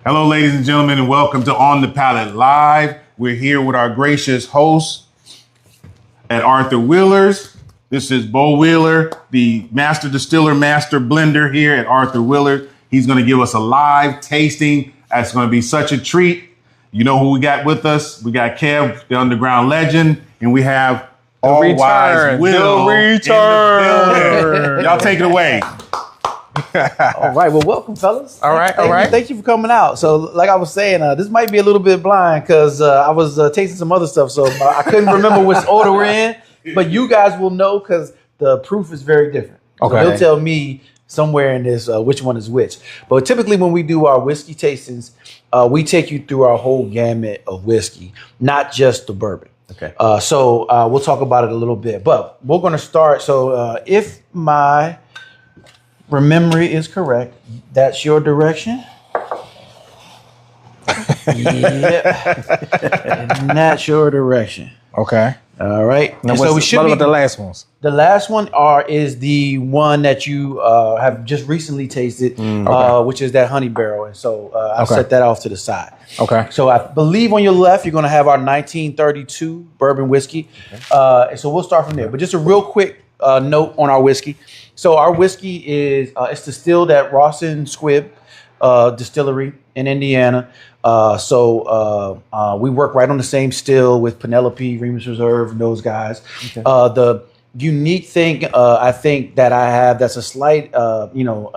Hello, ladies and gentlemen, and welcome to On The Palate Live. We're here with our gracious host at Arthur Wheeler's. This is Bo Wheeler, the master distiller, master blender here at Arthur Wheeler. He's going to give us a live tasting. That's going to be such a treat. You know who we got with us? We got Kev, the underground legend, and we have All Wise Will in the building. Y'all take it away. All right, well, welcome, fellas. All right. Thank you for coming out. So, like I was saying, this might be a little bit blind because I was tasting some other stuff, so I couldn't remember which order we're in. But you guys will know because the proof is very different. Okay. So he'll tell me somewhere in this which one is which. But typically, when we do our whiskey tastings, we take you through our whole gamut of whiskey, not just the bourbon. Okay. So we'll talk about it a little bit, but we're going to start. So if my memory is correct, that's your direction. And that's your direction. Okay. All right. Now, so what about the last ones? The last one is the one that you have just recently tasted, which is that honey barrel. And so I'll set that off to the side. Okay. So I believe on your left, you're going to have our 1932 bourbon whiskey. And so we'll start from there. But just a real quick note on our whiskey. So our whiskey is it's distilled at Rawson Squibb Distillery in Indiana. We work right on the same still with Penelope, Remus Reserve, and those guys. Okay. The unique thing I think that I have that's a slight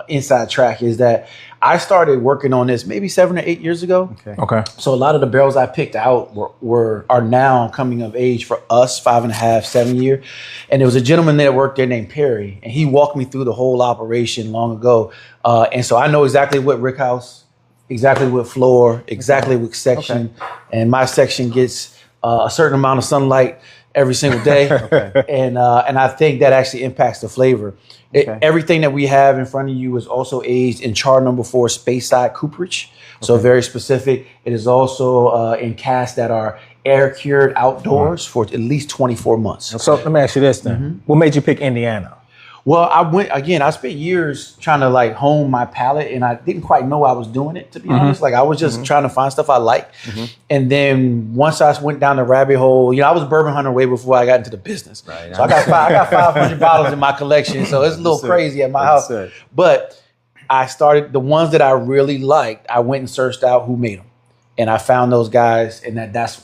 inside track is that I started working on this maybe 7 or 8 years ago. Okay. So a lot of the barrels I picked out are now coming of age for us, 5.5, 7 year. And there was a gentleman that worked there named Perry, and he walked me through the whole operation long ago. And so I know exactly what rickhouse, exactly what floor, exactly what section, and my section gets a certain amount of sunlight every single day. And I think that actually impacts the flavor. Everything that we have in front of you is also aged in char number 4 Speyside cooperage. So very specific. It is also in casks that are air cured outdoors for at least 24 months. So let me ask you this then. What made you pick Indiana? Well, I spent years trying to hone my palate, and I didn't quite know I was doing it, to be honest. I was just trying to find stuff I like. And then once I went down the rabbit hole, I was a bourbon hunter way before I got into the business. Right. So I got 500 bottles in my collection. So it's a little crazy at my house. But I started, the ones that I really liked, I went and searched out who made them. And I found those guys, and that's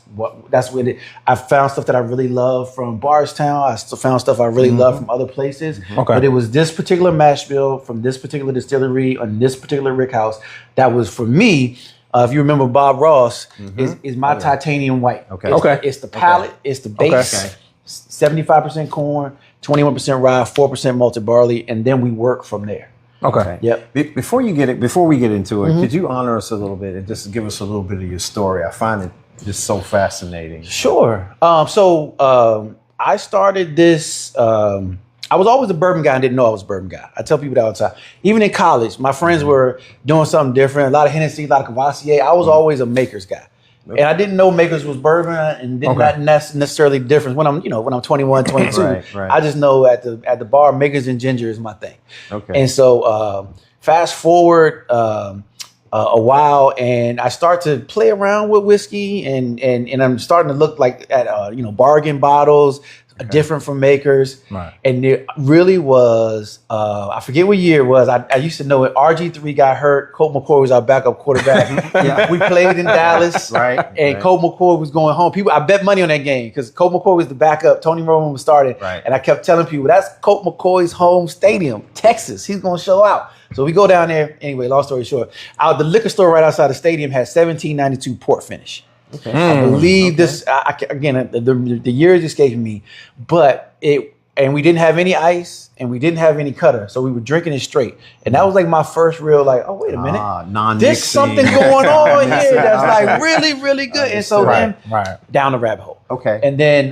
when I found stuff that I really love from Bardstown. I still found stuff I really love from other places. But it was this particular mash bill from this particular distillery on this particular rickhouse that was for me. If you remember Bob Ross, is my titanium white. It's the palate, it's the base. 75% corn, 21% rye, 4% malted barley, and then we work from there. Okay. Yep. Before we get into it, could you honor us a little bit and just give us a little bit of your story? I find it just so fascinating. Sure. I started this. I was always a bourbon guy and didn't know I was a bourbon guy. I tell people that all the time. Even in college, my friends were doing something different. A lot of Hennessy, a lot of Cavassier. I was always a Makers guy. And I didn't know Makers was bourbon and did not necessarily the difference when I'm 21, 22. Right. I just know at the bar, Makers and ginger is my thing. Okay. And so fast forward a while, and I start to play around with whiskey, and I'm starting to look at bargain bottles. Different from Makers. Right. And it really was, I forget what year it was. I used to know it. RG3 got hurt. Colt McCoy was our backup quarterback. We played in Dallas. And Colt McCoy was going home. I bet money on that game because Colt McCoy was the backup. Tony Romo was starting. Right. And I kept telling people, that's Colt McCoy's home stadium, Texas. He's going to show out. So we go down there. Anyway, long story short, the liquor store right outside the stadium had 1792 port finish. Okay. I believe this again. The years escaping me, and we didn't have any ice and we didn't have any cutter, so we were drinking it straight. And that was my first real oh wait a minute, there's something going on here that's really really good. And so then down the rabbit hole. Okay. And then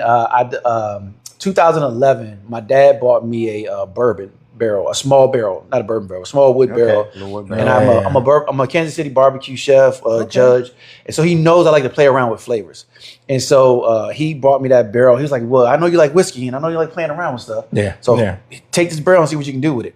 2011, my dad bought me a bourbon barrel, a small barrel, not a bourbon barrel, a small wood barrel. And I'm a Kansas City barbecue chef, judge. And so he knows I like to play around with flavors. And so he brought me that barrel. He was like, well, I know you like whiskey and I know you like playing around with stuff. So take this barrel and see what you can do with it.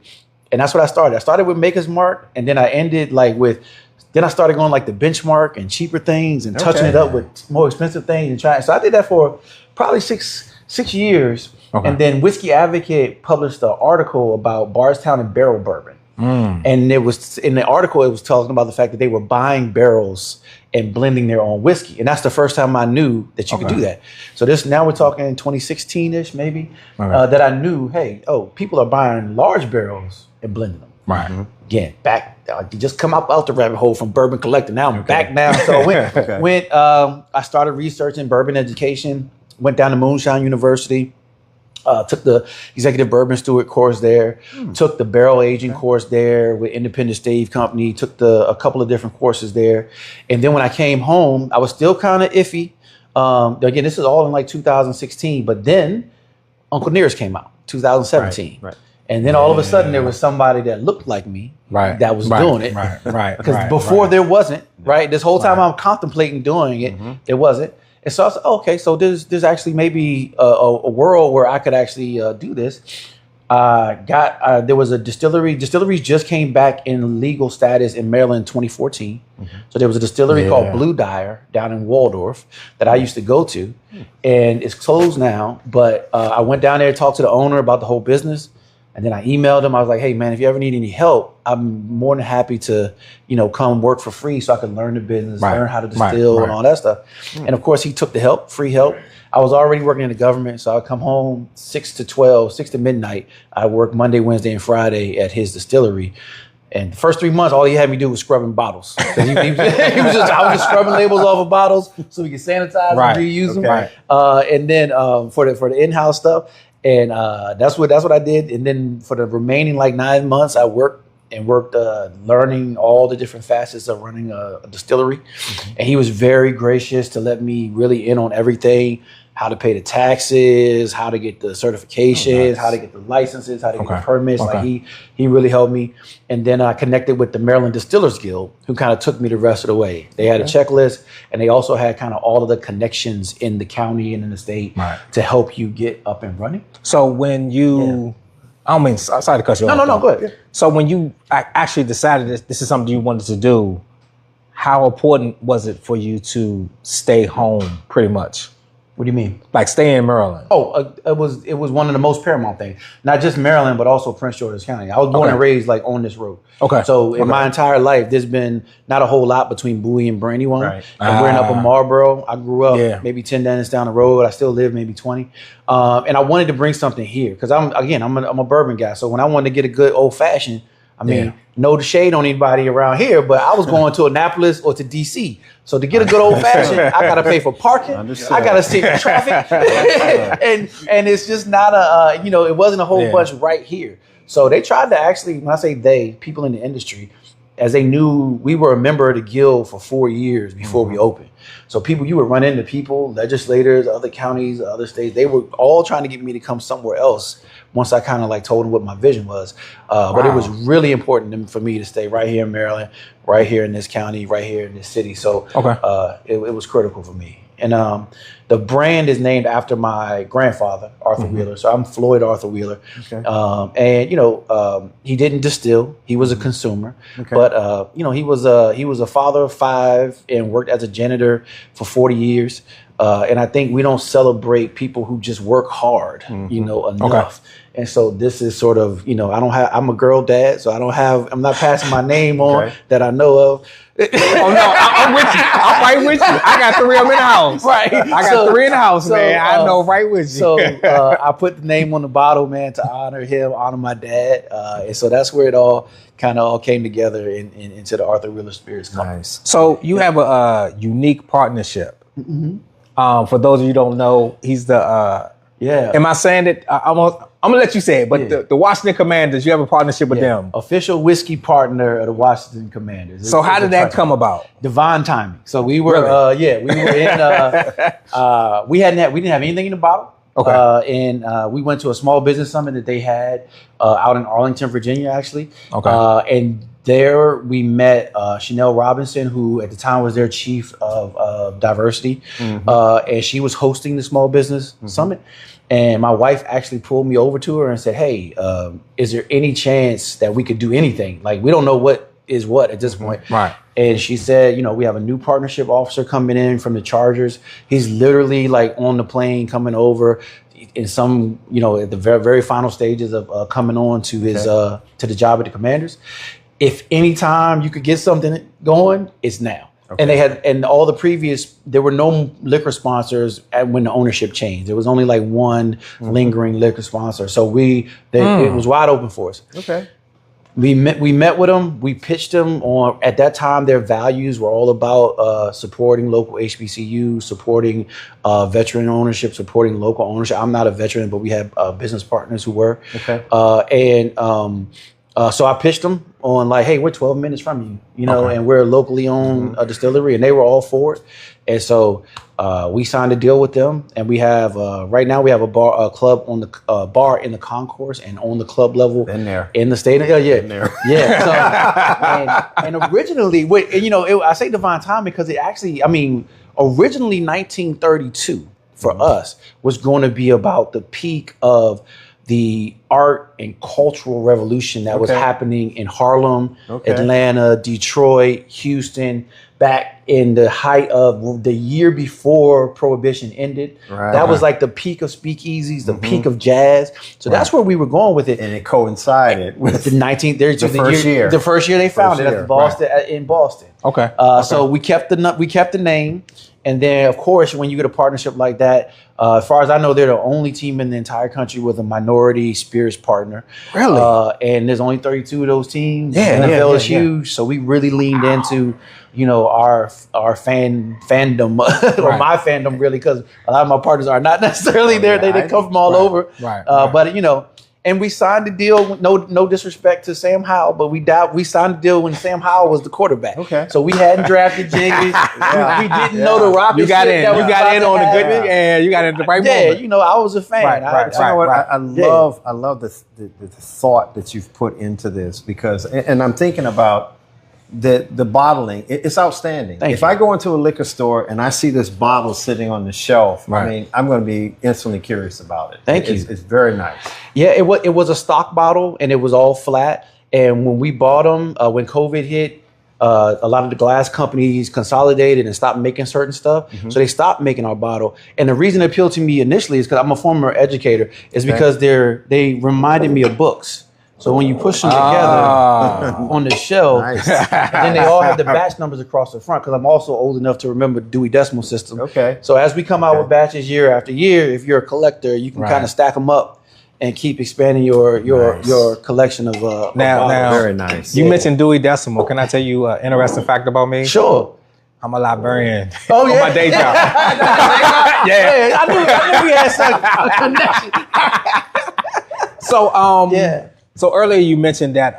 And that's what I started. I started with Maker's Mark, and then I ended with Then I started going like the benchmark and cheaper things and touching it up with more expensive things and trying. So I did that for probably six years. Okay. And then Whiskey Advocate published an article about Bardstown and barrel bourbon. And it was in the article, it was talking about the fact that they were buying barrels and blending their own whiskey. And that's the first time I knew that you could do that. So now we're talking 2016-ish maybe, that I knew, hey, people are buying large barrels and blending them. Right. Again, you just come out the rabbit hole from Bourbon Collector. Now I'm back now. So I started researching bourbon education, went down to Moonshine University, took the executive bourbon steward course there, took the barrel aging course there with Independent Stave Company, took a couple of different courses there. And then when I came home, I was still kind of iffy. Again, this is all in like 2016, but then Uncle Nearest came out, 2017. Right. And then all of a sudden there was somebody that looked like me that was doing it. Right. Because before there wasn't, right? This whole time I'm contemplating doing it, there wasn't. And so I said, okay, so there's actually maybe a world where I could actually do this. There was a distillery. Distilleries just came back in legal status in Maryland in 2014. So there was a distillery called Blue Dyer down in Waldorf that I used to go to. And it's closed now. But I went down there to talk to the owner about the whole business. And then I emailed him. I was like, hey, man, if you ever need any help, I'm more than happy to, come work for free so I can learn the business, learn how to distill and all that stuff. And of course, he took the help, free help. I was already working in the government, so I'd come home 6 to midnight. I worked Monday, Wednesday, and Friday at his distillery. And the first 3 months, all he had me do was scrubbing bottles. I was just scrubbing labels off of bottles so we could sanitize and reuse them. And then for the in-house stuff. And that's what I did. And then for the remaining 9 months, I worked learning all the different facets of running a distillery. And he was very gracious to let me really in on everything, how to pay the taxes, how to get the certifications, how to get the licenses, how to get the permits. He really helped me. And then I connected with the Maryland Distillers Guild, who kind of took me the rest of the way. They had a checklist, and they also had kind of all of the connections in the county and in the state to help you get up and running. So when you, I don't mean, sorry to cut you off. No, go ahead. So when you actually decided this is something you wanted to do, how important was it for you to stay home pretty much? What do you mean? Like stay in Maryland? It was one of the most paramount things. Not just Maryland, but also Prince George's County. I was born and raised on this road. Okay. So in my entire life, there's been not a whole lot between Bowie and Brandywine. Right. And we're in Upper Marlboro. I grew up maybe 10 minutes down the road. I still live maybe 20. And I wanted to bring something here because I'm a bourbon guy. So when I wanted to get a good old fashioned, no shade on anybody around here, but I was going to Annapolis or to DC. So to get a good old fashioned, I got to pay for parking. I got to sit in traffic. and it's just not it wasn't a whole bunch right here. So they tried to actually, when I say they, people in the industry, as they knew we were a member of the guild for 4 years before we opened. So you would run into people, legislators, other counties, other states. They were all trying to get me to come somewhere else once I kind of told them what my vision was. But it was really important for me to stay right here in Maryland, right here in this county, right here in this city. So it was critical for me. And the brand is named after my grandfather, Arthur Wheeler. So I'm Floyd Arthur Wheeler. Okay. And he didn't distill; he was a consumer. Okay. But he was a father of 5 and worked as a janitor for 40 years. And I think we don't celebrate people who just work hard, enough. Okay. And so this is sort of, I'm a girl dad, so I'm not passing my name on that I know of. Oh no, I'm with you. I'm right with you. I got 3 of them in the house. Right. I got 3 in the house, man. I know right with you. So I put the name on the bottle, man, to honor him, honor my dad. And so that's where it all came together into the Arthur Wheeler Spirits Company. Nice. So you have a unique partnership. Mm-hmm. For those of you who don't know, he's the am I saying it? I'm gonna let you say it, but the Washington Commanders, you have a partnership with them. Official whiskey partner of the Washington Commanders. So how did that come about? Divine timing. So we were, we were in. We didn't have anything in the bottle. Okay. And we went to a small business summit that they had out in Arlington, Virginia, actually. Okay. And there we met Chanel Robinson, who at the time was their chief of diversity, and she was hosting the small business summit. And my wife actually pulled me over to her and said, "Hey, is there any chance that we could do anything? We don't know what is what at this point. Right. And she said, you know, we have a new partnership officer coming in from the Chargers. He's literally like on the plane coming over in some, you know, at the very, very final stages of coming on to his to the job at the Commanders. If any time you could get something going, it's now. Okay. And they had, and all the previous, there were no liquor sponsors when the ownership changed. There was only like one lingering liquor sponsor. So it was wide open for us. Okay. We met with them. We pitched them on, at that time, their values were all about supporting local HBCUs, supporting veteran ownership, supporting local ownership. I'm not a veteran, but we had business partners who were. Okay. So I pitched them on like, hey, we're 12 minutes from you, you know, and we're a locally owned distillery, and they were all for it. And so we signed a deal with them, and we have right now we have a club on the bar in the concourse and on the club level in the state. And originally, you know, I say divine time because it actually, I mean, originally 1932 for us was going to be about the peak of the art and cultural revolution that was happening in Harlem, Atlanta, Detroit, Houston, back in the height of the year before Prohibition ended. Right. That was like the peak of speakeasies, the peak of jazz. So that's where we were going with it. And it coincided with the 1932, the first year they found it at Boston, in Boston. Okay. So we kept the name. And then, of course, when you get a partnership like that, as far as I know, they're the only team in the entire country with a minority spirits partner. Really? And there's only 32 of those teams. Yeah, NFL is huge. So we really leaned into, you know, our fandom, or my fandom, really, because a lot of my partners are not necessarily there. They come from all over. Right. But, you know, and we signed the deal. No disrespect to Sam Howell, but we signed the deal when Sam Howell was the quarterback. Okay. So we hadn't drafted Jenkins. We didn't know the rocket. You got in. You got in on the good thing, and you got in the right moment. Yeah, you know, I was a fan. I love the thought that you've put into this, because, and I'm thinking about the bottling. It's outstanding. If I go into a liquor store and I see this bottle sitting on the shelf, I mean, I'm going to be instantly curious about it. Thank you. It's very nice. Yeah, it was a stock bottle, and it was all flat. And when we bought them, when COVID hit, a lot of the glass companies consolidated and stopped making certain stuff. So they stopped making our bottle. And the reason it appealed to me initially is because I'm a former educator, is because they reminded me of books. So when you push them together on the shelf, and then they all have the batch numbers across the front, because I'm also old enough to remember Dewey Decimal System. Okay. So as we come out with batches year after year, if you're a collector, you can kind of stack them up and keep expanding your collection of now, very nice. You mentioned Dewey Decimal. Can I tell you an interesting fact about me? Sure. I'm a librarian. Oh, yeah. On my day job. I knew we had some connection. So So earlier you mentioned that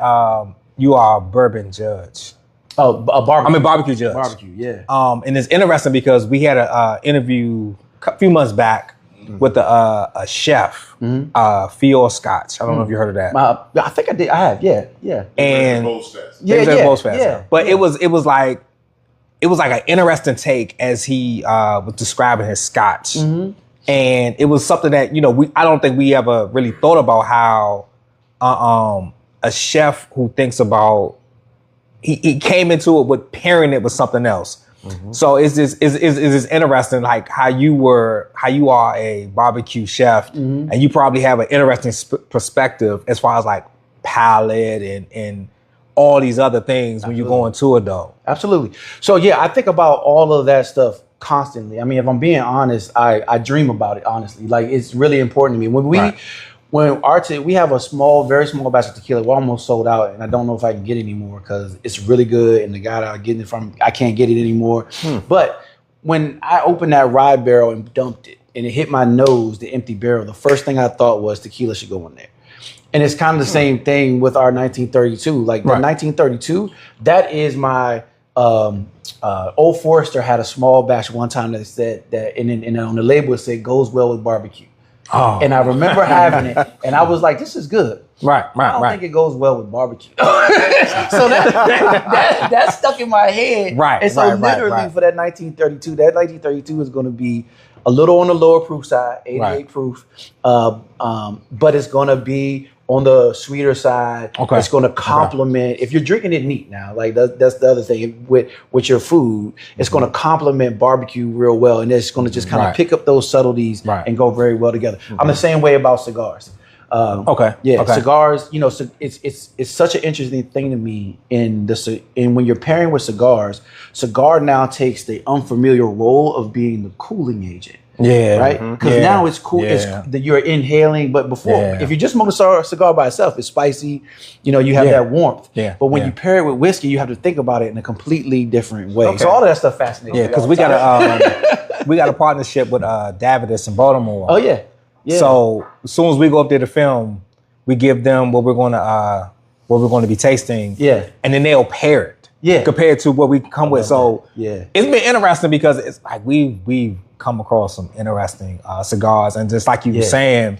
you are a bourbon judge. Oh, a barbecue. I mean barbecue judge. Barbecue, yeah. And it's interesting because we had an interview a few months back with a chef, Fior Scotch. I don't know if you heard of that. I think I did. I have, yeah. And But it was like an interesting take as he was describing his Scotch, and it was something that, you know, I don't think we ever really thought about how. A chef who thinks about he came into it with pairing it with something else. So is this interesting, like how you are a barbecue chef, and you probably have an interesting perspective as far as like palate and all these other things when you go into it though. Absolutely. So yeah, I think about all of that stuff constantly. I mean, if I'm being honest, I dream about it, honestly. Like, it's really important to me. When we have a very small batch of tequila. We're almost sold out, and I don't know if I can get it anymore because it's really good, and the guy that I'm getting it from, I can't get it anymore. But when I opened that rye barrel and dumped it, and it hit my nose, the empty barrel, the first thing I thought was tequila should go in there. And it's kind of the same thing with our 1932. Like the 1932, that is my Old Forester had a small batch one time that said that, and on the label it said goes well with barbecue. Oh. And I remember having it, and I was like, "This is good." I don't think it goes well with barbecue. So that stuck in my head. And so literally for that 1932 is going to be a little on the lower proof side, 88 proof, but it's going to be on the sweeter side. Okay. It's going to complement if you're drinking it neat now. Like that's the other thing with your food. It's going to complement barbecue real well, and it's going to just kind of pick up those subtleties and go very well together. I'm the same way about cigars. Cigars. You know, so it's such an interesting thing to me in when you're pairing with cigars. Cigar now takes the unfamiliar role of being the cooling agent. Yeah, right. Because now it's cool. It's that you're inhaling, but before, if you just smoke a cigar by itself, it's spicy. You know, you have that warmth. Yeah. But when you pair it with whiskey, you have to think about it in a completely different way. Okay. So all of that stuff fascinates me. Yeah, because we got a partnership with Davidas in Baltimore. Oh yeah. Yeah. So as soon as we go up there to film, we give them what we're going to be tasting. Yeah. And then they'll pair it. Yeah. Compared to what we come with. So it's been interesting because it's like we've come across some interesting cigars, and just like you were saying,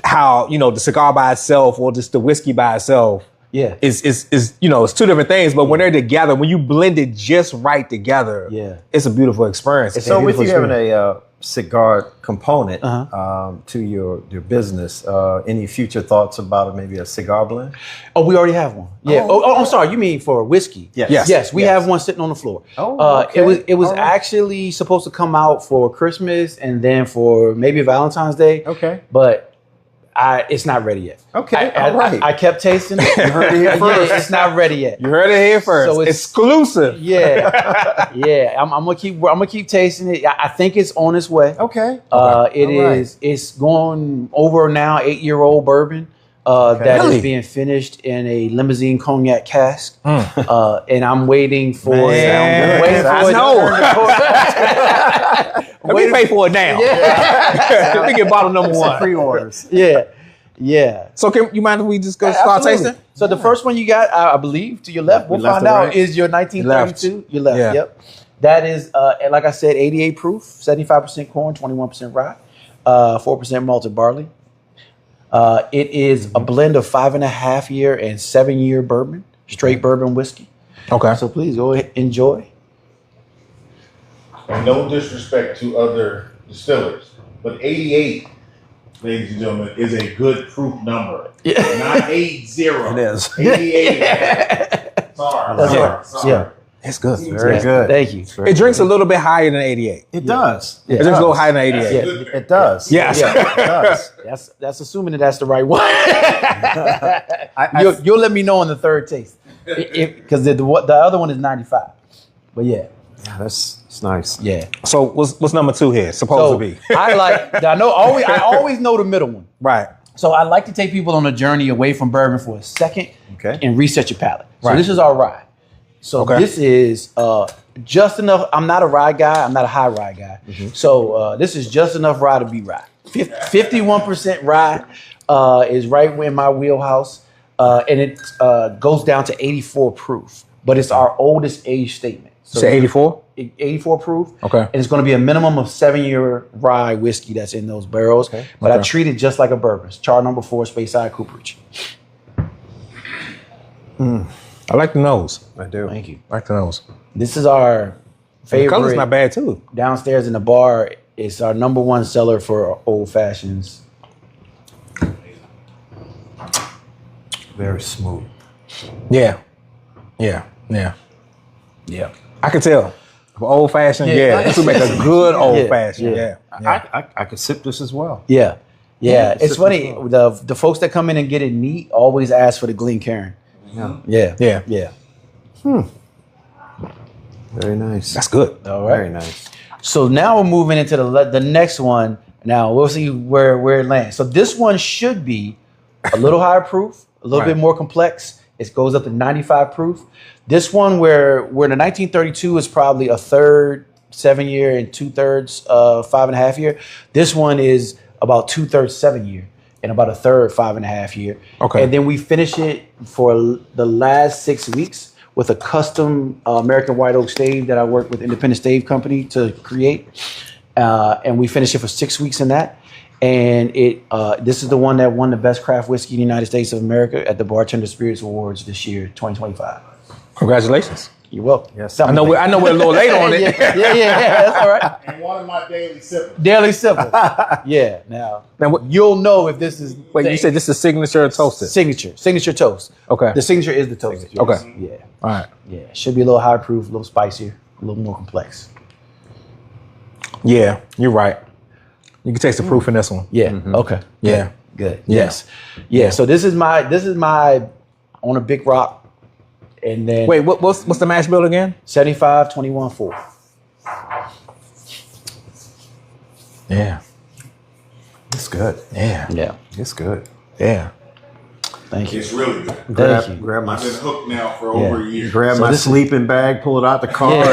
how the cigar by itself or just the whiskey by itself, is it's two different things. But when they're together, when you blend it just right together, it's a beautiful experience. So with you having a cigar component to your business, any future thoughts about maybe a cigar blend? Oh, we already have one. Yeah. Oh, I'm sorry. You mean for whiskey? Yes. Yes, we have one sitting on the floor. Oh, okay. It was actually supposed to come out for Christmas and then for maybe Valentine's Day. Okay. But it's not ready yet. Okay. All right. I kept tasting it. You heard it here first. It's not ready yet. You heard it here first. So it's exclusive. Yeah. Yeah. I'm gonna keep tasting it. I think it's on its way. Okay. It's going over now 8-year-old bourbon. That is being finished in a limousine cognac cask. And I'm waiting for it. Let me pay for it now. Let me get bottle number one. Pre-orders. Yeah. So you mind if we just go start tasting? So the first one you got, I believe, to your left, we'll find out, is your 1932. Your left. Yeah. Yep. That is, like I said, 88 proof, 75% corn, 21% rye, 4% malted barley. It is a blend of 5.5 year and 7 year bourbon, straight bourbon whiskey. Okay. So please go ahead, enjoy. And no disrespect to other distillers, but 88, ladies and gentlemen, is a good proof number. Yeah. Not 80. It is. 88. Sorry. Yeah. It's good. Very good. Thank you. It drinks a little bit higher than 88. It does. It drinks a little higher than 88. It does. Yes. It does. That's assuming that that's the right one. You'll let me know on the third taste, because the other one is 95. But yeah, that's nice. Yeah. So what's number 2 here supposed to be? I always know the middle one. Right. So I like to take people on a journey away from bourbon for a second, and reset your palate. So Right. this is our rye. So this is just enough. I'm not a rye guy. I'm not a high rye guy. So this is just enough rye to be rye. 51% rye is right in my wheelhouse, and it goes down to 84 proof. But it's our oldest age statement. So 84? 84 proof. Okay. And it's going to be a minimum of 7-year rye whiskey that's in those barrels. Okay. But I treat it just like a bourbon. It's char number 4, Speyside Cooperage. I like the nose. I do. Thank you. I like the nose. This is our favorite. The color's not bad too. Downstairs in the bar, it's our number 1 seller for old fashions. Very smooth. Yeah. I can tell. For old fashioned, this would make a good old fashioned. Yeah. I could sip this as well. Yeah. It's funny. The folks that come in and get it neat always ask for the Glencairn. Yeah. Very nice. That's good. All right. Very nice. So now we're moving into the next one. Now we'll see where it lands. So this one should be a little higher proof, a little bit more complex. It goes up to 95 proof. This one, where the 1932 is probably a third 7 year and 2/3 5.5 year. This one is about 2/3 7 year and about a third 5.5 year. Okay. And then we finish it for the last 6 weeks with a custom American White Oak stave that I work with Independent Stave Company to create. And we finish it for 6 weeks in that. And this is the one that won the best craft whiskey in the United States of America at the Bartender Spirits Awards this year, 2025. Congratulations. You're welcome. Yes, I know we're a little late on it. yeah, that's all right. And one of my daily sippers. Daily sipper. Yeah. Now What, you'll know if this is. wait, you said this is signature toasted? Signature toast. Okay. The signature is the toast. Yes. Okay. Yeah. All right. Yeah. Should be a little higher proof, a little spicier, a little more complex. Yeah, you're right. You can taste the proof in this one. Yeah. Okay. Yeah. Good. Yeah. Yes. Yeah. So this is my on a big rock. And then Wait, what's the mash bill again? 75, 21, 4. Yeah. it's good. Yeah. Yeah. It's good. Yeah. Thank you. It's really good. Thank you. Grab my I've been hooked now for over a year. grab my sleeping bag, pull it out the car.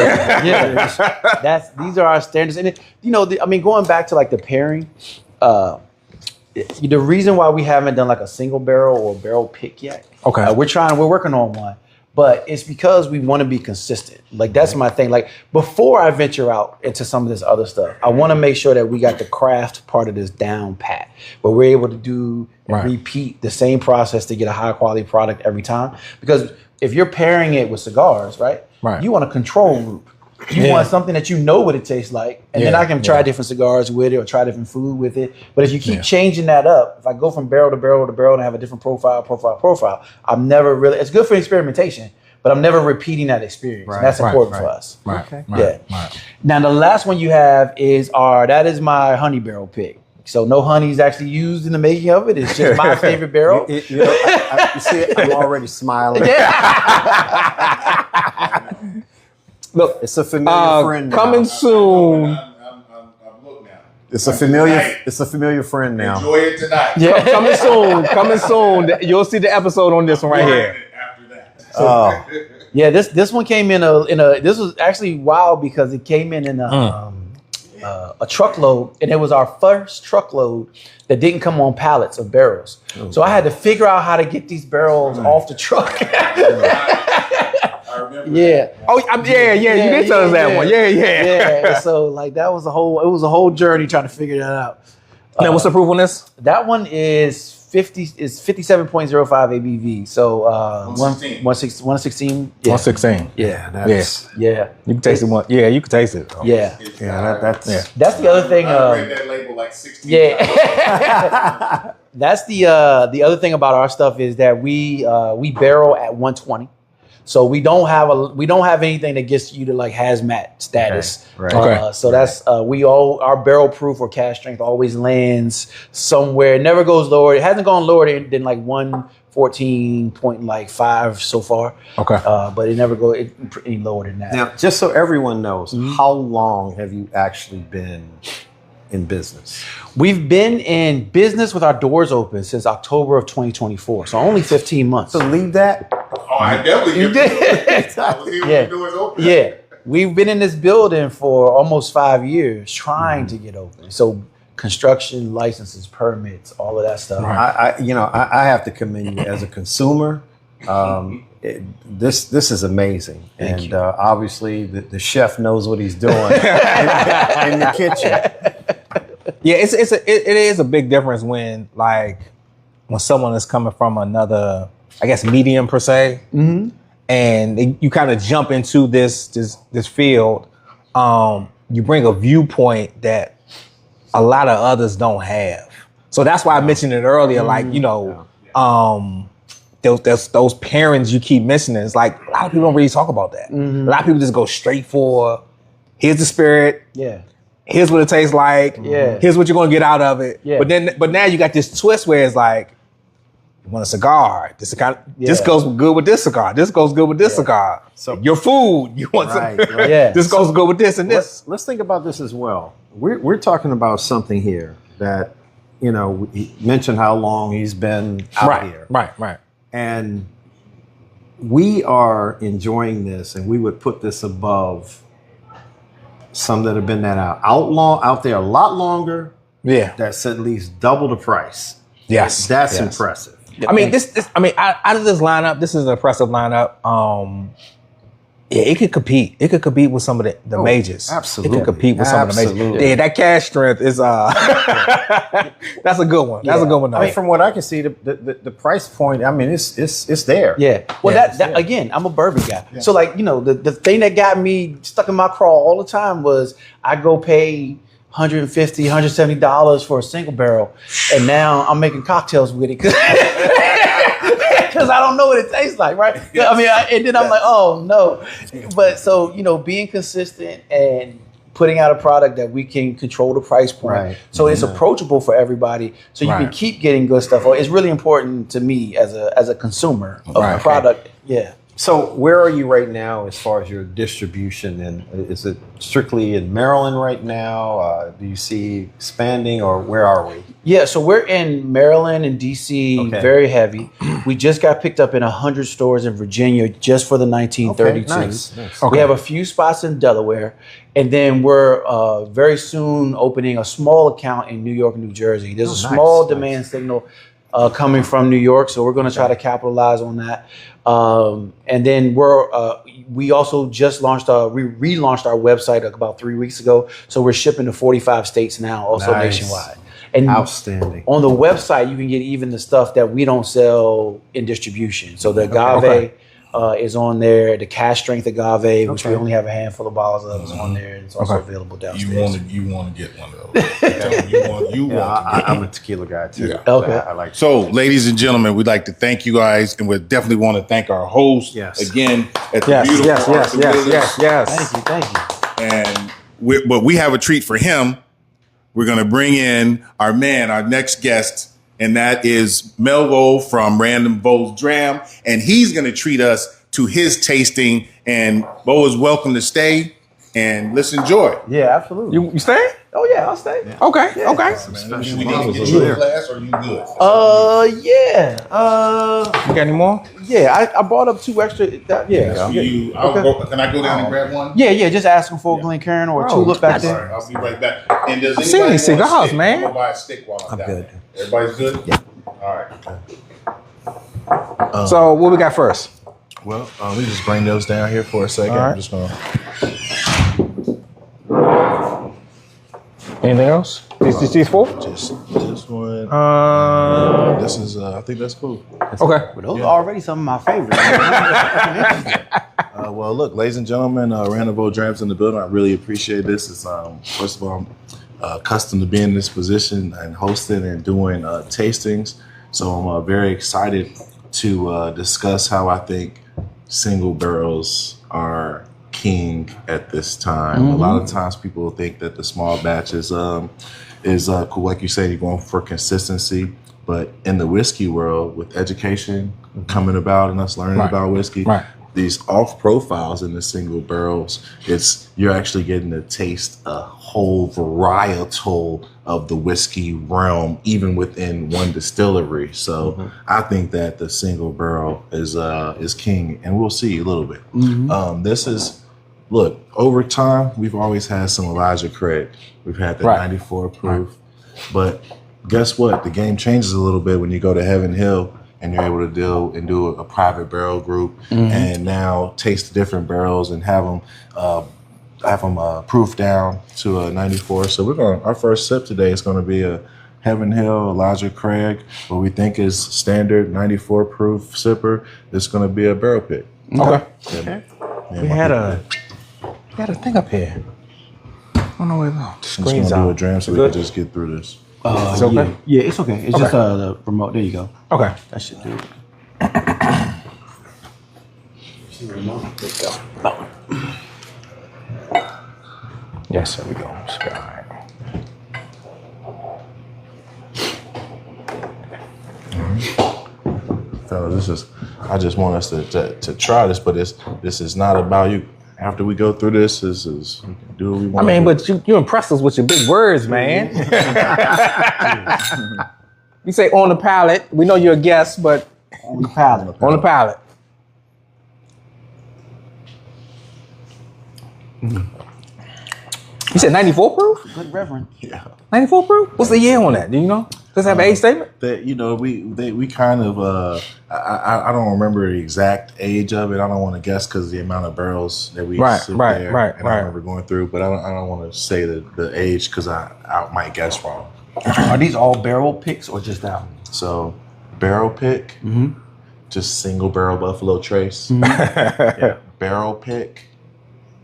Yeah. These are our standards. And going back to like the pairing, the reason why we haven't done like a single barrel or barrel pick yet. Okay. We're working on one. But it's because we want to be consistent. Like that's my thing. Like before I venture out into some of this other stuff, I want to make sure that we got the craft part of this down pat, but we're able to do and repeat the same process to get a high quality product every time. Because if you're pairing it with cigars, right? You want a control group. You want something that you know what it tastes like, and then I can try different cigars with it or try different food with it. But if you keep changing that up, if I go from barrel to barrel to barrel and have a different profile, I'm never really. It's good for experimentation, but I'm never repeating that experience. And that's important for us. Right. Now the last one you have is that is my honey barrel pick. So no honey is actually used in the making of it. It's just my favorite barrel. You see, I'm already smiling. Look, it's a familiar friend now. Coming soon. I'm hooked now. It's a familiar friend now. Enjoy it tonight. Yeah. Coming soon. You'll see the episode on this one right here. After that. Yeah, this one came in a. This was actually wild because it came in a truckload, and it was our first truckload that didn't come on pallets of barrels. So I had to figure out how to get these barrels off the truck. I remember. Yeah. Oh, yeah. You did tell us that one. Yeah. So like that was a whole journey trying to figure that out. Now, what's the proof on this? That one is 57.05 ABV. So 116. 116. Yeah. Yeah. You can taste it. Yeah, you can taste it. Yeah. That's the other thing. I read that label like 16 times. That's the other thing about our stuff is that we barrel at 120. So we don't have anything that gets you to like hazmat status. Okay. So that's our barrel proof or cask strength always lands somewhere. It never goes lower. It hasn't gone lower than like 114.5 so far. Okay. But it never goes any lower than that. Now, just so everyone knows, how long have you actually been in business? We've been in business with our doors open since October of 2024. So only 15 months. So leave that. Oh, I definitely You did. I was here when the doors open. Yeah. We've been in this building for almost 5 years trying to get open. So construction, licenses, permits, all of that stuff. I have to commend you as a consumer. This is amazing. Thank and you. Obviously the chef knows what he's doing in the kitchen. Yeah, it is a big difference when someone is coming from another, I guess, medium per se, and you kind of jump into this field. You bring a viewpoint that a lot of others don't have. So that's why I mentioned it earlier. Those pairings you keep mentioning. It's like a lot of people don't really talk about that. A lot of people just go straight for, here's the spirit. Yeah. Here's what it tastes like. Yeah. Here's what you're gonna get out of it. Yeah. But now you got this twist where it's like, you want a cigar. This goes good with this cigar. This goes good with this cigar. So your food, you want some. Yeah. This goes good with this and this. Let's think about this as well. We're talking about something here that, he mentioned how long he's been out here. Right. And we are enjoying this, and we would put this above some that have been out there a lot longer. Yeah. That's at least double the price. Yes. That's impressive. I mean, out of this lineup, this is an impressive lineup. Yeah, it could compete. It could compete with some of the majors. Absolutely. It could compete with some of the majors. Yeah, that cash strength is that's a good one. That's a good one. I mean, from what I can see, the price point, I mean, it's there. Yeah. Well, that again, I'm a bourbon guy. Yeah. So like, the thing that got me stuck in my craw all the time was I go pay $150, $170 for a single barrel, and now I'm making cocktails with it because I don't know what it tastes like, right? Yes. I mean, and then I'm like, oh no. But so, being consistent and putting out a product that we can control the price point. Right. So it's approachable for everybody. So you can keep getting good stuff. It's really important to me as a consumer of the product. Yeah. So where are you right now as far as your distribution? And is it strictly in Maryland right now? Do you see expanding, or where are we? Yeah, so we're in Maryland and DC, very heavy. We just got picked up in 100 stores in Virginia just for the 1932s. Okay, nice. We have a few spots in Delaware, and then we're very soon opening a small account in New York, New Jersey. There's a small demand signal coming from New York, so we're going to try to capitalize on that. And then we also just relaunched our website about 3 weeks ago, so we're shipping to 45 states now, also nationwide. And outstanding. On the website, you can get even the stuff that we don't sell in distribution. So the agave is on there. The cash strength agave, which we only have a handful of bottles of, is on there. It's also available downstairs. You want to get one of those. I'm a tequila guy too. Yeah. Okay. I like. So, ladies and gentlemen, we'd like to thank you guys, and we definitely want to thank our host again at the beautiful Yes. Thank you. And but we have a treat for him. We're going to bring in our next guest, and that is Melvo from Random Bo's Dram, and he's going to treat us to his tasting. And Bo is welcome to stay, and let's enjoy. Yeah, absolutely. You stay? Oh yeah, I'll stay. Yeah. Okay. We need to get you a glass, or you good? You got any more? Yeah, I brought up 2 extra. Can I go down and grab one? Yeah. Just ask them for a Glencairn or a tulip back there. Right, I'll be right back. And does anybody See any cigars, stick? man? I'm gonna buy a stick while I'm down good. there. Everybody's good? Yeah. All right. So what we got first? Well, we just bring those down here for a second. All right. I'm just gonna. Anything else? These 4? Just this one. This is. I think that's cool. Okay. Well, those are already some of my favorites. Well, look, ladies and gentlemen, Random Bowl Drams in the building. I really appreciate this. It's first of all, I'm accustomed to being in this position and hosting and doing tastings. So I'm very excited to discuss how I think single barrels are king at this time. A lot of times people think that the small batches is cool. Like you said, you're going for consistency. But in the whiskey world, with education coming about and us learning about whiskey, these off profiles in the single barrels, you're actually getting to taste a whole varietal of the whiskey realm, even within one distillery. So I think that the single barrel is king, and we'll see a little bit. This is, look, over time, we've always had some Elijah Craig. We've had the 94 proof, but guess what? The game changes a little bit when you go to Heaven Hill and you're able to do a private barrel group and now taste different barrels and have them proof down to a 94. So our first sip today is going to be a Heaven Hill Elijah Craig, what we think is standard 94 proof sipper. It's going to be a barrel pick. Okay. We had a thing up here. I don't know where the screen's out. Do a out. dram so we can just get through this. It's okay? Yeah, it's okay. It's just the remote. There you go. Okay. That should do it. Yes, there we go. All right. Fellas, I just want us to try this, but this is not about you. After we go through this, we can do what we want. I mean, but you impressed us with your big words, man. You say on the palate. We know you're a guest, but On the palate. on the palate. You said 94 proof? Good reverend. Yeah. 94 proof? What's the year on that? Do you know? Does it have an age statement? That we kind of I don't remember the exact age of it. I don't want to guess because the amount of barrels that we sit there, and I remember going through. But I don't want to say the age because I might guess wrong. Are these all barrel picks or just that one? So barrel pick, just single barrel Buffalo Trace, barrel pick,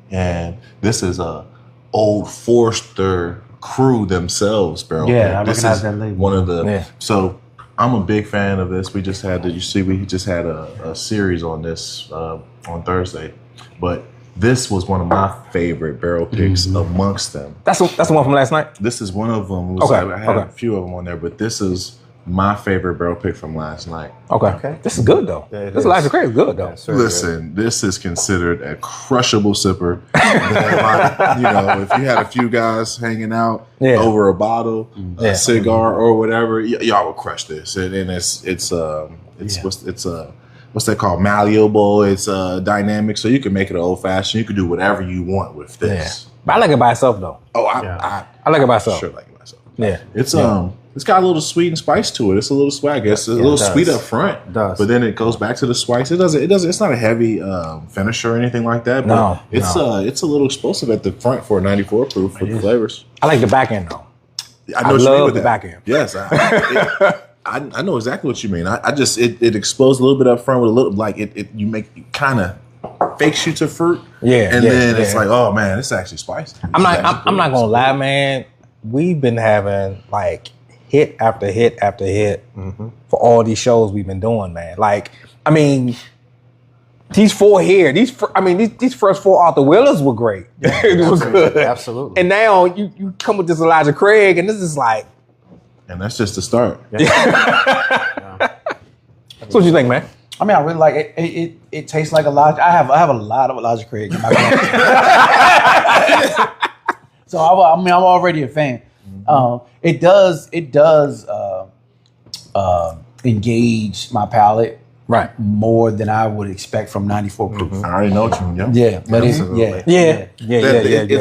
and this is a Old Forester crew themselves barrel pick. I recognize that label. One of the so I'm a big fan of this. We just had we just had a series on this on Thursday, but this was one of my favorite barrel picks amongst them. That's the one from last night? This is one of them. I had a few of them on there, but this is my favorite barrel pick from last night. Okay. This is good though. Yeah, this Elijah Craig is good though. Listen, this is considered a crushable sipper. If you had a few guys hanging out over a bottle, a cigar or whatever, y'all would crush this. And what's that called? Malleable. It's dynamic, so you can make it an old fashioned. You can do whatever you want with this. But I like it by itself though. Oh, I like it by itself. Sure, like it by itself. Yeah. It's got a little sweet and spice to it. It's a little swag. It's a little sweet up front. It does. But then it goes back to the spice. It doesn't. It's not a heavy finisher or anything like that. But it's a little explosive at the front for a 94 proof with the flavors. I like the back end though. I love the back end. Yes, I know exactly what you mean. I just it explodes a little bit up front with a little like it kind of fakes you to fruit. And then it's like, oh man, it's actually spicy. I'm not gonna lie, man. We've been having like hit after hit after hit for all these shows we've been doing, man. Like, I mean, these four here, these first four Arthur Wheelers were great. It was good. Absolutely. And now you come with this Elijah Craig, and this is like, and that's just the start. So what you think, man? I mean, I really like it. It tastes like Elijah. I have a lot of Elijah Craig in my collection. So I'm already a fan. It does engage my palate more than I would expect from 94 proof. I already know what you mean. It's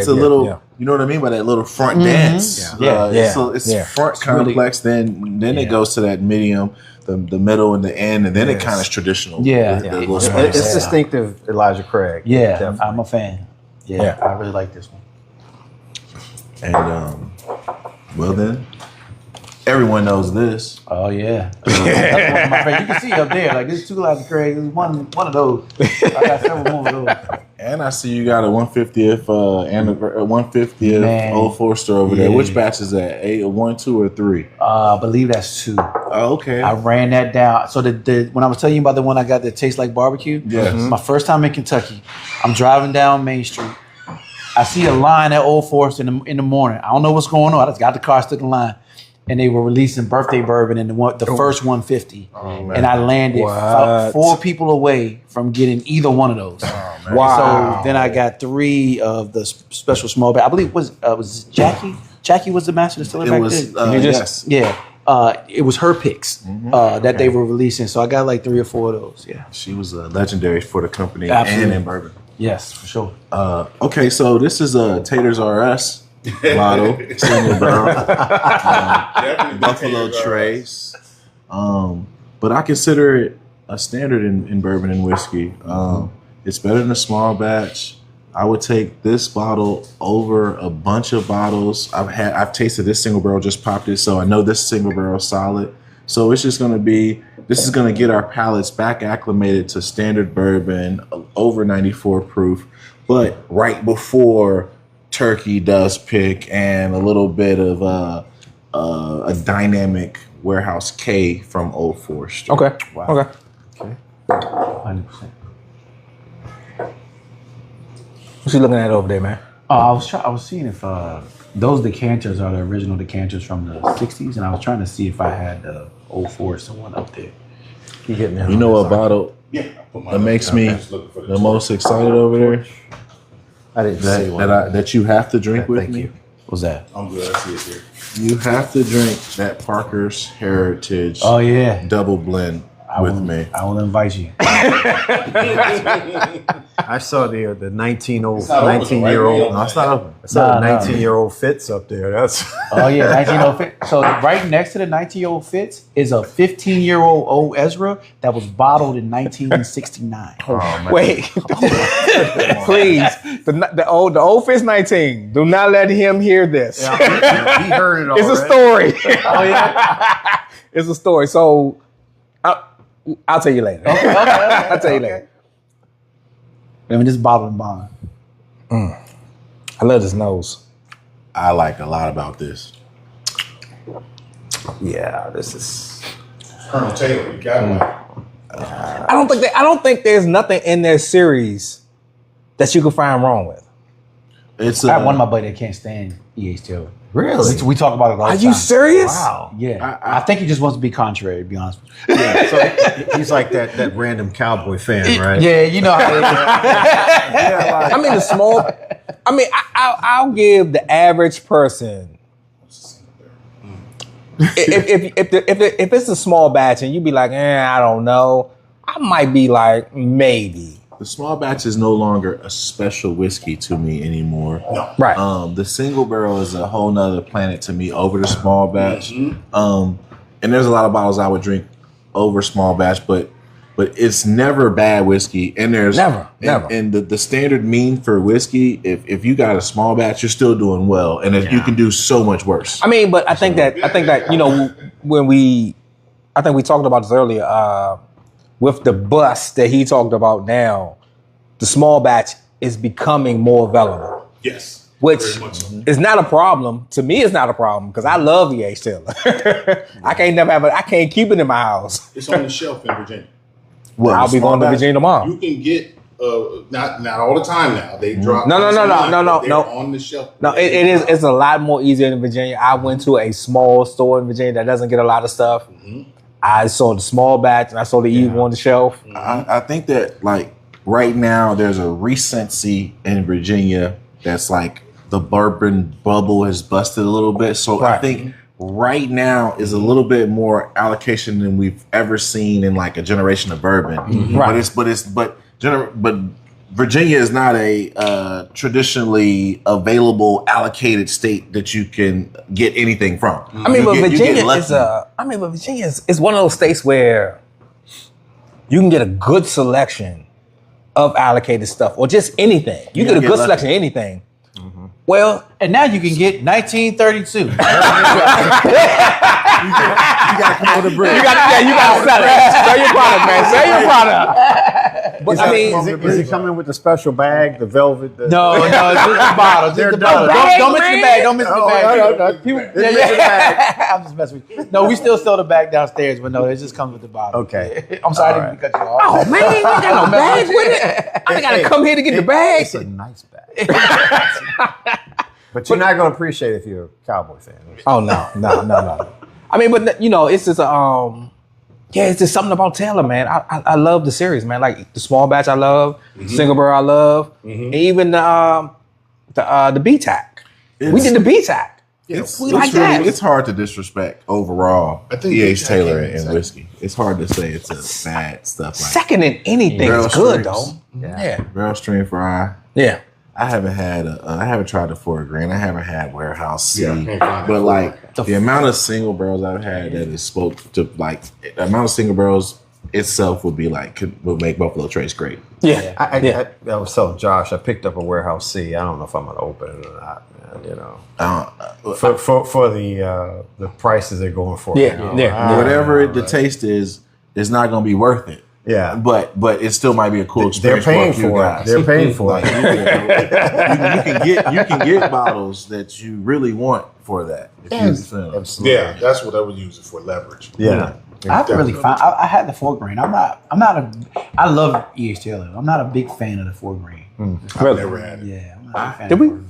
a little. You know what I mean by that little front dance. It's front complex. Really, then it goes to that medium, the middle, and the end, and then it kind of is traditional. It's distinctive Elijah Craig. Definitely. I'm a fan. I really like this one. And well then, everyone knows this. Oh yeah, that's one of my favorites. You can see up there, like this 2 Elijah Craig. There's one of those. I got several more of those. And I see you got a 150th 150th Old Forester over there. Which batch is that? 1, 2, or 3? I believe that's 2. Oh, okay. I ran that down. So when I was telling you about the one I got that tastes like barbecue, my first time in Kentucky, I'm driving down Main Street. I see a line at Old Forester in the morning. I don't know what's going on. I just got the car, stood in line, and they were releasing birthday bourbon in the first 150. And I landed 4 people away from getting either one of those. Wow! So then I got 3 of the special small batch. I believe it was Jackie. Jackie was the master distiller back then. Yes. It was her picks that they were releasing. So I got like 3 or 4 of those. Yeah, she was legendary for the company and in bourbon. Yes, for sure. Okay, so this is a Taters RS model, single barrel, Buffalo Trace. But I consider it a standard in bourbon and whiskey. It's better than a small batch. I would take this bottle over a bunch of bottles. I've tasted this single barrel, just popped it, so I know this single barrel is solid. So it's just going to be, this is going to get our palates back acclimated to standard bourbon, over 94 proof, but right before turkey does pick and a little bit of a dynamic Warehouse K from Old Forester. Okay. Wow. Okay. 100%. What you looking at over there, man? I was seeing if those decanters are the original decanters from the 60s, and I was trying to see if I had the Old Forester one up there. You know what bottle that makes me the most excited over there? I didn't see one. That you have to drink with me? You. What's that? I'm good. I see it here. You have to drink that Parker's Heritage double blend. with me. I will invite you. I saw the 19-year-old. No, it's not open. I saw the 19-year-old Fitz up there. That's Oh yeah, 19-year-old Fitz. So right next to the 19-year-old Fitz is a 15-year-old old Ezra that was bottled in 1969. Wait, please. The old Fitz 19. Do not let him hear this. Yeah, he heard it all. It's a story. Oh yeah. It's a story. So I'll tell you later. Okay. I'll tell you later. I mean, this bottle and bond. I love this nose. I like a lot about this. Yeah, this is. Colonel Taylor, you got one. I don't think there's nothing in their series that you can find wrong with. It's I have one of my buddy that can't stand E.H. Taylor. Really? We talk about it all the Are time. you serious? Wow. Yeah. I think he just wants to be contrary, to be honest with you. Yeah, so he's like that random cowboy fan, right? Yeah, you know how it is. I mean, the small. I mean, I'll give the average person. If it's a small batch and you be like, I don't know, I might be like, maybe. The small batch is no longer a special whiskey to me anymore. No. Right. The single barrel is a whole nother planet to me over the small batch. And there's a lot of bottles I would drink over small batch, but it's never bad whiskey. And there's never. And the standard mean for whiskey, if you got a small batch, you're still doing well, and you can do so much worse. I mean, but I think that when I think we talked about this earlier. With the bust that he talked about now, the small batch is becoming more available. Yes. Which is not a problem. To me, it's not a problem because I love E.H. Taylor. I can't keep it in my house. It's on the shelf in Virginia. Well, I'll be going to Virginia tomorrow. You can get not all the time now. They drop. No. On the shelf. No, it's a lot more easier in Virginia. I went to a small store in Virginia that doesn't get a lot of stuff. I saw the small batch and I saw the Eagle on the shelf. I think that like right now there's a recency in Virginia that's like the bourbon bubble has busted a little bit. So I think right now is a little bit more allocation than we've ever seen in like a generation of bourbon. Right. But Virginia is not a traditionally available allocated state that you can get anything from. I mean, but Virginia is one of those states where you can get a good selection of allocated stuff or just anything. You get a good selection of anything. Well, and now you can get 1932. You gotta come on the bridge. You gotta sell it. Sell your product, man. Sell your product. But I mean, is it coming with the special bag, the velvet? No, it's just the bottle. Just the bottle. Don't miss the bag. Don't miss the bag. I'm just messing with you. No, we still sell the bag downstairs, but no, it just comes with the bottle. Okay. I'm sorry to cut you off. Oh man, you got no bag with it. I gotta come here to get the bag. It's a nice bag. But you're not gonna appreciate it if you're a Cowboy fan. Oh no. I mean, but it's just it's just something about Taylor, man. I love the series, man. Like the small batch, I love. Single barrel, I love. And even the B-Tac. We did the B-Tac. It's hard to disrespect overall. I think E.H. Taylor and whiskey. It's hard to say it's a bad stuff. Like second in anything is good though. Yeah. Barrel Stream Fry. Yeah. I haven't tried the Fort Greene. I haven't had Warehouse C. But like the amount of single barrels I've had that is spoke to like the amount of single barrels itself would make Buffalo Trace great. Yeah. I was telling Josh, I picked up a Warehouse C. I don't know if I'm gonna open it or not, man. You know, for the prices they're going for. Whatever the taste is not gonna be worth it. Yeah, but it still might be a cool experience. They're paying for it. They're paying for it. You can get bottles that you really want for that. Absolutely. Yeah, that's what I would use it for, leverage. Yeah. I've really found. I had the 4 grain. I love E.H. Taylor. I'm not a big fan of the 4 grain. I've never had it. Yeah, I'm not a fan Did of we? 4 grain.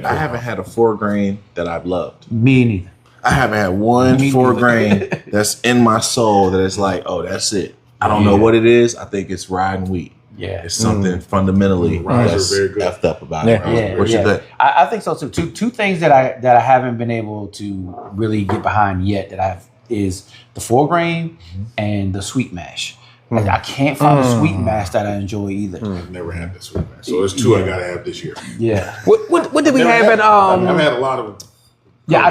I haven't had a 4 grain that I've loved. Me neither. I haven't had one 4 grain that's in my soul that is like, oh, that's it. I don't know what it is. I think it's rye and wheat. Yeah, it's something fundamentally that's effed up about it. What you think? I think so too. Two things that I haven't been able to really get behind yet that is the 4 grain and the sweet mash. Like I can't find a sweet mash that I enjoy either. I've never had the sweet mash. So there's 2 I gotta have this year. Yeah. What did we have at I've had a lot of Yeah,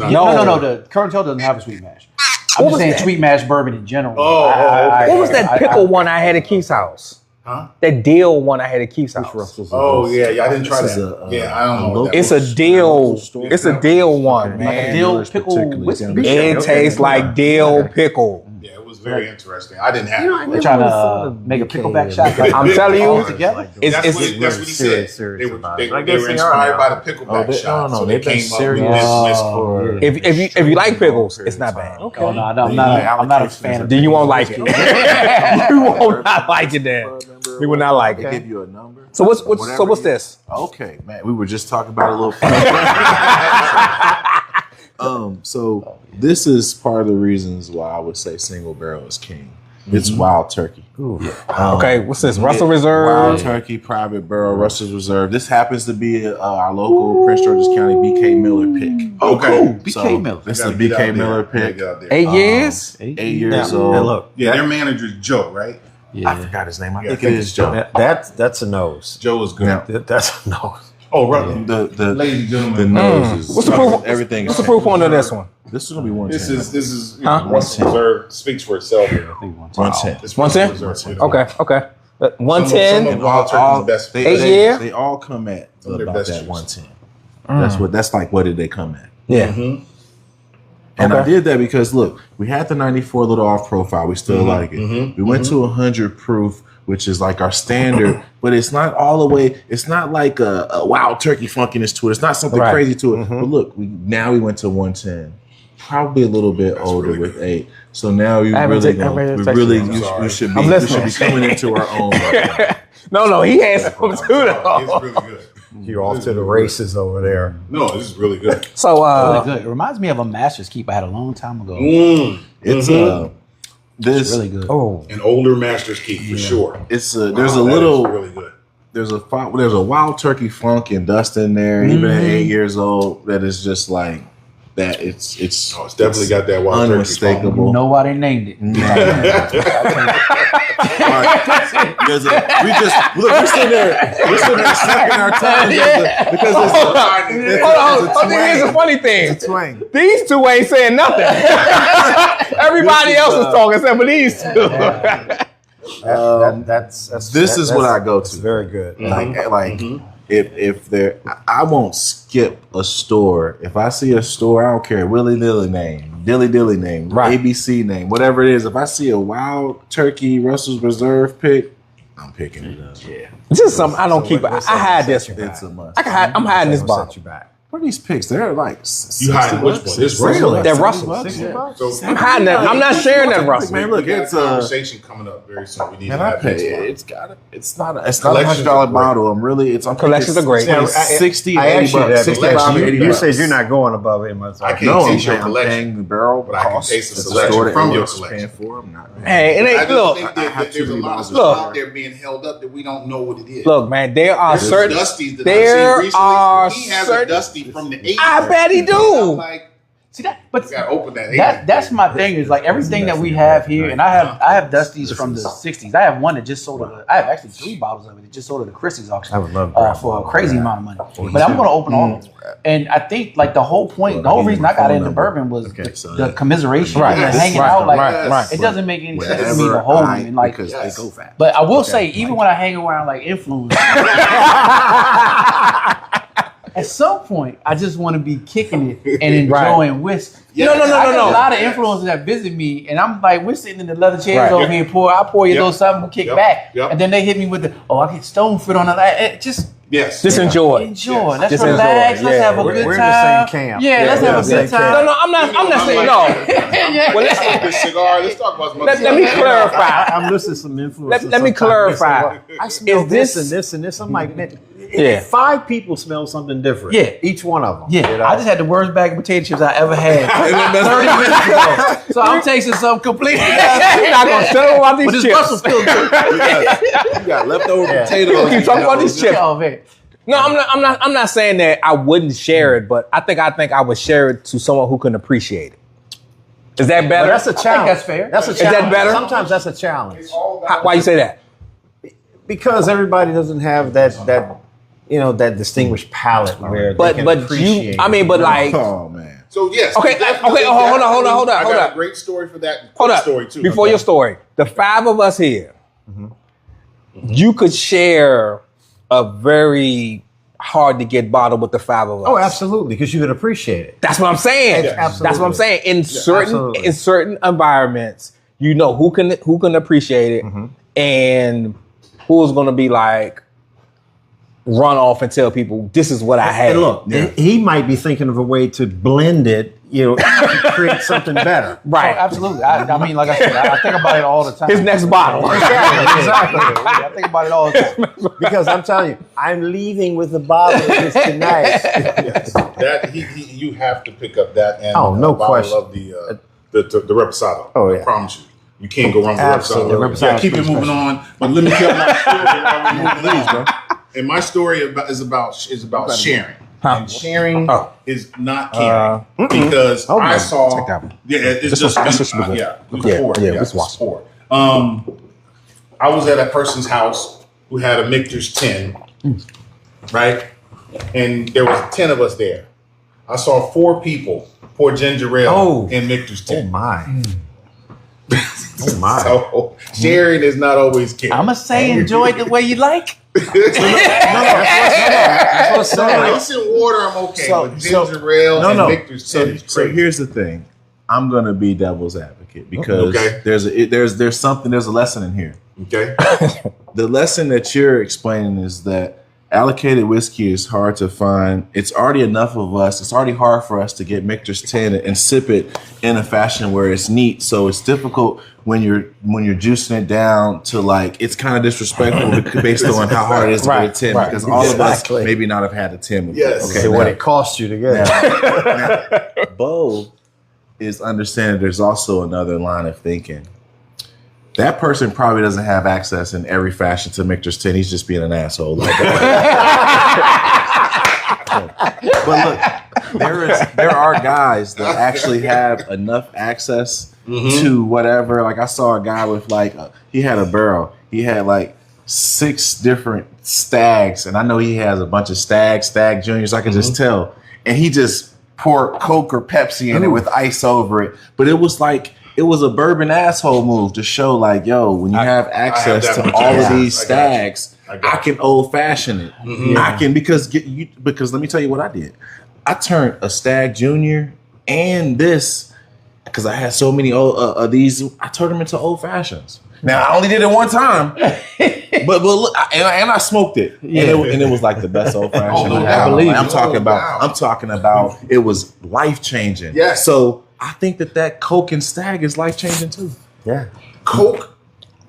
no. The Current Tail doesn't have a sweet mash. I'm just saying sweet mash bourbon in general. Okay. What was that pickle one I had at Keith's house? Huh? That dill one I had at Keith's house. Oh yeah, I didn't try that. I don't know. What that It's was. a dill. It's a dill one, man. Like a dill pickle whiskey. It tastes like dill pickle. Yeah, it was very interesting. I didn't have it. They're trying to make a pickleback shot. I'm telling you, together. That's what he said. They were inspired by the pickleback shot. So they came up with this for. If you like pickles, it's not bad. Okay. No, I'm not a fan of. Then you won't like it. You will not like it. Then you will not like They it. give you a number. So what's this? Okay, man. We were just talking about it a little. So this is part of the reasons why I would say single barrel is king. It's wild turkey. Okay, what's this? Russell Reserve. Wild turkey, private barrel, Russell's Reserve. This happens to be our local Prince George's County BK Miller pick. Okay. BK Miller. This is a BK Miller pick. 8 years. 8 years old. And look, Yeah, their manager's Joe, right? I forgot his name. I think it is Joe. that's a nose. Joe is good. Now, That's a nose. Oh, right. the Ladies and the gentlemen, nose is What's the proof? everything. What's the proof on this one? This is gonna be 110. this is Huh? Russell Reserve speaks for itself. 110. It's 110? Russell Reserve. Okay. Some 110. of Wild Turkey's best. They, 8 they, year? They all come at of their about best that juice. 110. That's like what did they come at? Yeah. And I Okay. did that because look, we had the 94 little off profile. We still like it. We went to 100 proof, which is like our standard, but it's not all the way. It's not like a wild turkey funkiness to it. It's not something Right. crazy to it. But look, we went to 110. Probably a little bit older really with 8. So now you haven't really, ta- I haven't we tasted really, it. I'm you sorry. should I'm be, we listening. should be coming into our own. No, he has some too. It's Though. really good. You're off to the races over there. No, this is really good. So Really good. It reminds me of a Master's Keep I had a long time ago. It's this Really good. Oh, An older Master's Keep for sure. It's there's a That is little really good. there's a wild turkey funk and dust in there, even at 8 years old. That is just like that. It's Oh, it's definitely got that wild turkey unmistakable. You know why they named it. We're sitting there sucking our tongues because hold on. Here's the funny thing. twang. These two ain't saying nothing. Everybody else is talking except for these two. This is what I go It's to. very good. Like if there, I won't skip a store. If I see a store, I don't care willy nilly name, dilly name, Right. ABC name, whatever it is. If I see a wild turkey Russell's Reserve pick, I'm picking it up. Yeah, Just something I don't keep. I hide this one. it's a must. I'm hiding this bottle. Set you back. What are these picks? They're like You hiding which one? This Russell? That Russell. So I'm hiding that. I'm not sharing that Russell. Man, look, we got it's a conversation coming up very soon. We need Man, to I have pay. next month. It's not a Collections $100 are great. bottle. I'm Collections are great. It's 60, I 80 asked you bucks. that. 65, You 80 You bucks. said you're not going above 8 months. I can't No, taste your I'm collection, paying the barrel but I can cost. taste the It's selection store that from your Elliot's collection. paying for. I'm not. Hey, it I ain't. just Look, think I that have there's a too lot of many stuff bottles. out there being held up that we don't know what it is. look, man. There are There's certain. Dusties that There I've seen are recently. He has a certain. Dusty from the 80s. I bet he do. I'm like, See that? But you gotta open that. that's my thing is like everything that we have here, and I have Dusties from the '60s. I have one that just sold I have actually 3 bottles of it that just sold at the Christie's auction. I would love to for a crazy amount of money. But I'm going to open all of them. And I think like the whole point, the whole reason I got into bourbon was the commiseration, Right. and hanging Right. out. Like Right. it doesn't make any sense to me to hold them and like. because they go fast. But I will say, even when I hang around like influencers, at some point, I just want to be kicking it and enjoying whiskey. Yeah. No. I got a lot of influencers that visit me, and I'm like, we're sitting in the leather chairs Right. over here. I pour you a little something, we'll kick Yep. back, Yep. and then they hit me with the, I get stone foot on the line. Just Yes. Just enjoy. enjoy. Let's Just relax. enjoy. Let's Yeah. have a We're- good we're in time. the same camp. Yeah, let's Yeah, have a same good camp. time. No, I'm not saying no. Yeah. Well, Let's smoke this cigar. Let's talk about some let me clarify. I'm listening to some influencers. Let me sometimes. clarify. I smell Is this this- and this and this. I'm like, man, Yeah. 5 people smell something different. Yeah. Each one of them. Yeah, you know? I just had the worst bag of potato chips I ever had 30 minutes ago. So I'm tasting something completely. You're not gonna tell them about But these this Russell's chips. still good. You got leftover Yeah. potatoes. Keep talking about these chips. Oh, man. No, I'm not saying that I wouldn't share it, but I think I would share it to someone who can appreciate it. Is that better? Well, that's a challenge. that's fair. That's a Is challenge. that better? Sometimes that's a challenge. Why you say that? Because everybody doesn't have that distinguished palate where But they can but you, appreciate I mean, but like, Oh man. So yes. Okay, definitely- hold on. I got Hold up. a great story for that. hold Quick up. story too. Before your story, the 5 of us here, you could share a very hard to get bottle with the 5 of us. Oh, absolutely, because you could appreciate it. That's what I'm saying. Yeah, absolutely. That's what I'm saying. absolutely. In certain environments, you know who can appreciate it, and who's going to be like run off and tell people this is what I had. And look, he might be thinking of a way to blend it, to create something better. Right. Oh, absolutely. I mean, like I said, I think about it all the time. His next bottle. Exactly. I think about it all the time. Because I'm telling you, I'm leaving with a bottle of this tonight. Yes. That you have to pick up that and No a bottle question. of the Reposado. Oh, yeah. I promise you. You can't go wrong with Absolutely. Reposado. Reposado Keep it is moving on. But let me tell my story while we're moving on. And my story is about sharing. And sharing is not caring because I saw. Take that one. Yeah, it's just let's watch. pour. I was at a person's house who had a Michter's 10, right? And there was 10 of us there. I saw 4 people pour ginger ale in Michter's 10. Oh my. Oh my. So sharing is not always caring. I'm going to say enjoy it the way you like. Ice and water, I'm okay. But ginger ale and Michter's 10 is So crazy. here's the thing. I'm gonna be devil's advocate because there's a lesson in here. Okay. The lesson that you're explaining is that allocated whiskey is hard to find. It's already enough of us. It's already hard for us to get Michter's 10 and sip it in a fashion where it's neat. So it's difficult when you're juicing it down to like, it's kind of disrespectful based on how hard it is to get a 10 because all of us maybe not have had a 10 before. Yes. Okay. So what it cost you to get it. Bo is understanding there's also another line of thinking. That person probably doesn't have access in every fashion to Michter's 10. He's just being an asshole. Like but look, there are guys that actually have enough access to whatever. Like I saw a guy with he had a barrel. He had like 6 different stags, and I know he has a bunch of stag juniors. I can just tell, and he just poured Coke or Pepsi in it with ice over it. But it was like. It was a bourbon asshole move to show like, yo, when you have access to all of these stags, I can old fashioned it. I can because let me tell you what I did. I turned a stag junior and this because I had so many of these. I turned them into old fashions. Now I only did it one time, but look, and I smoked it, and it was like the best old fashioned. I believe I'm talking about. It was life changing. Yeah. So. I think that Coke and Stag is life changing too. Yeah. Coke.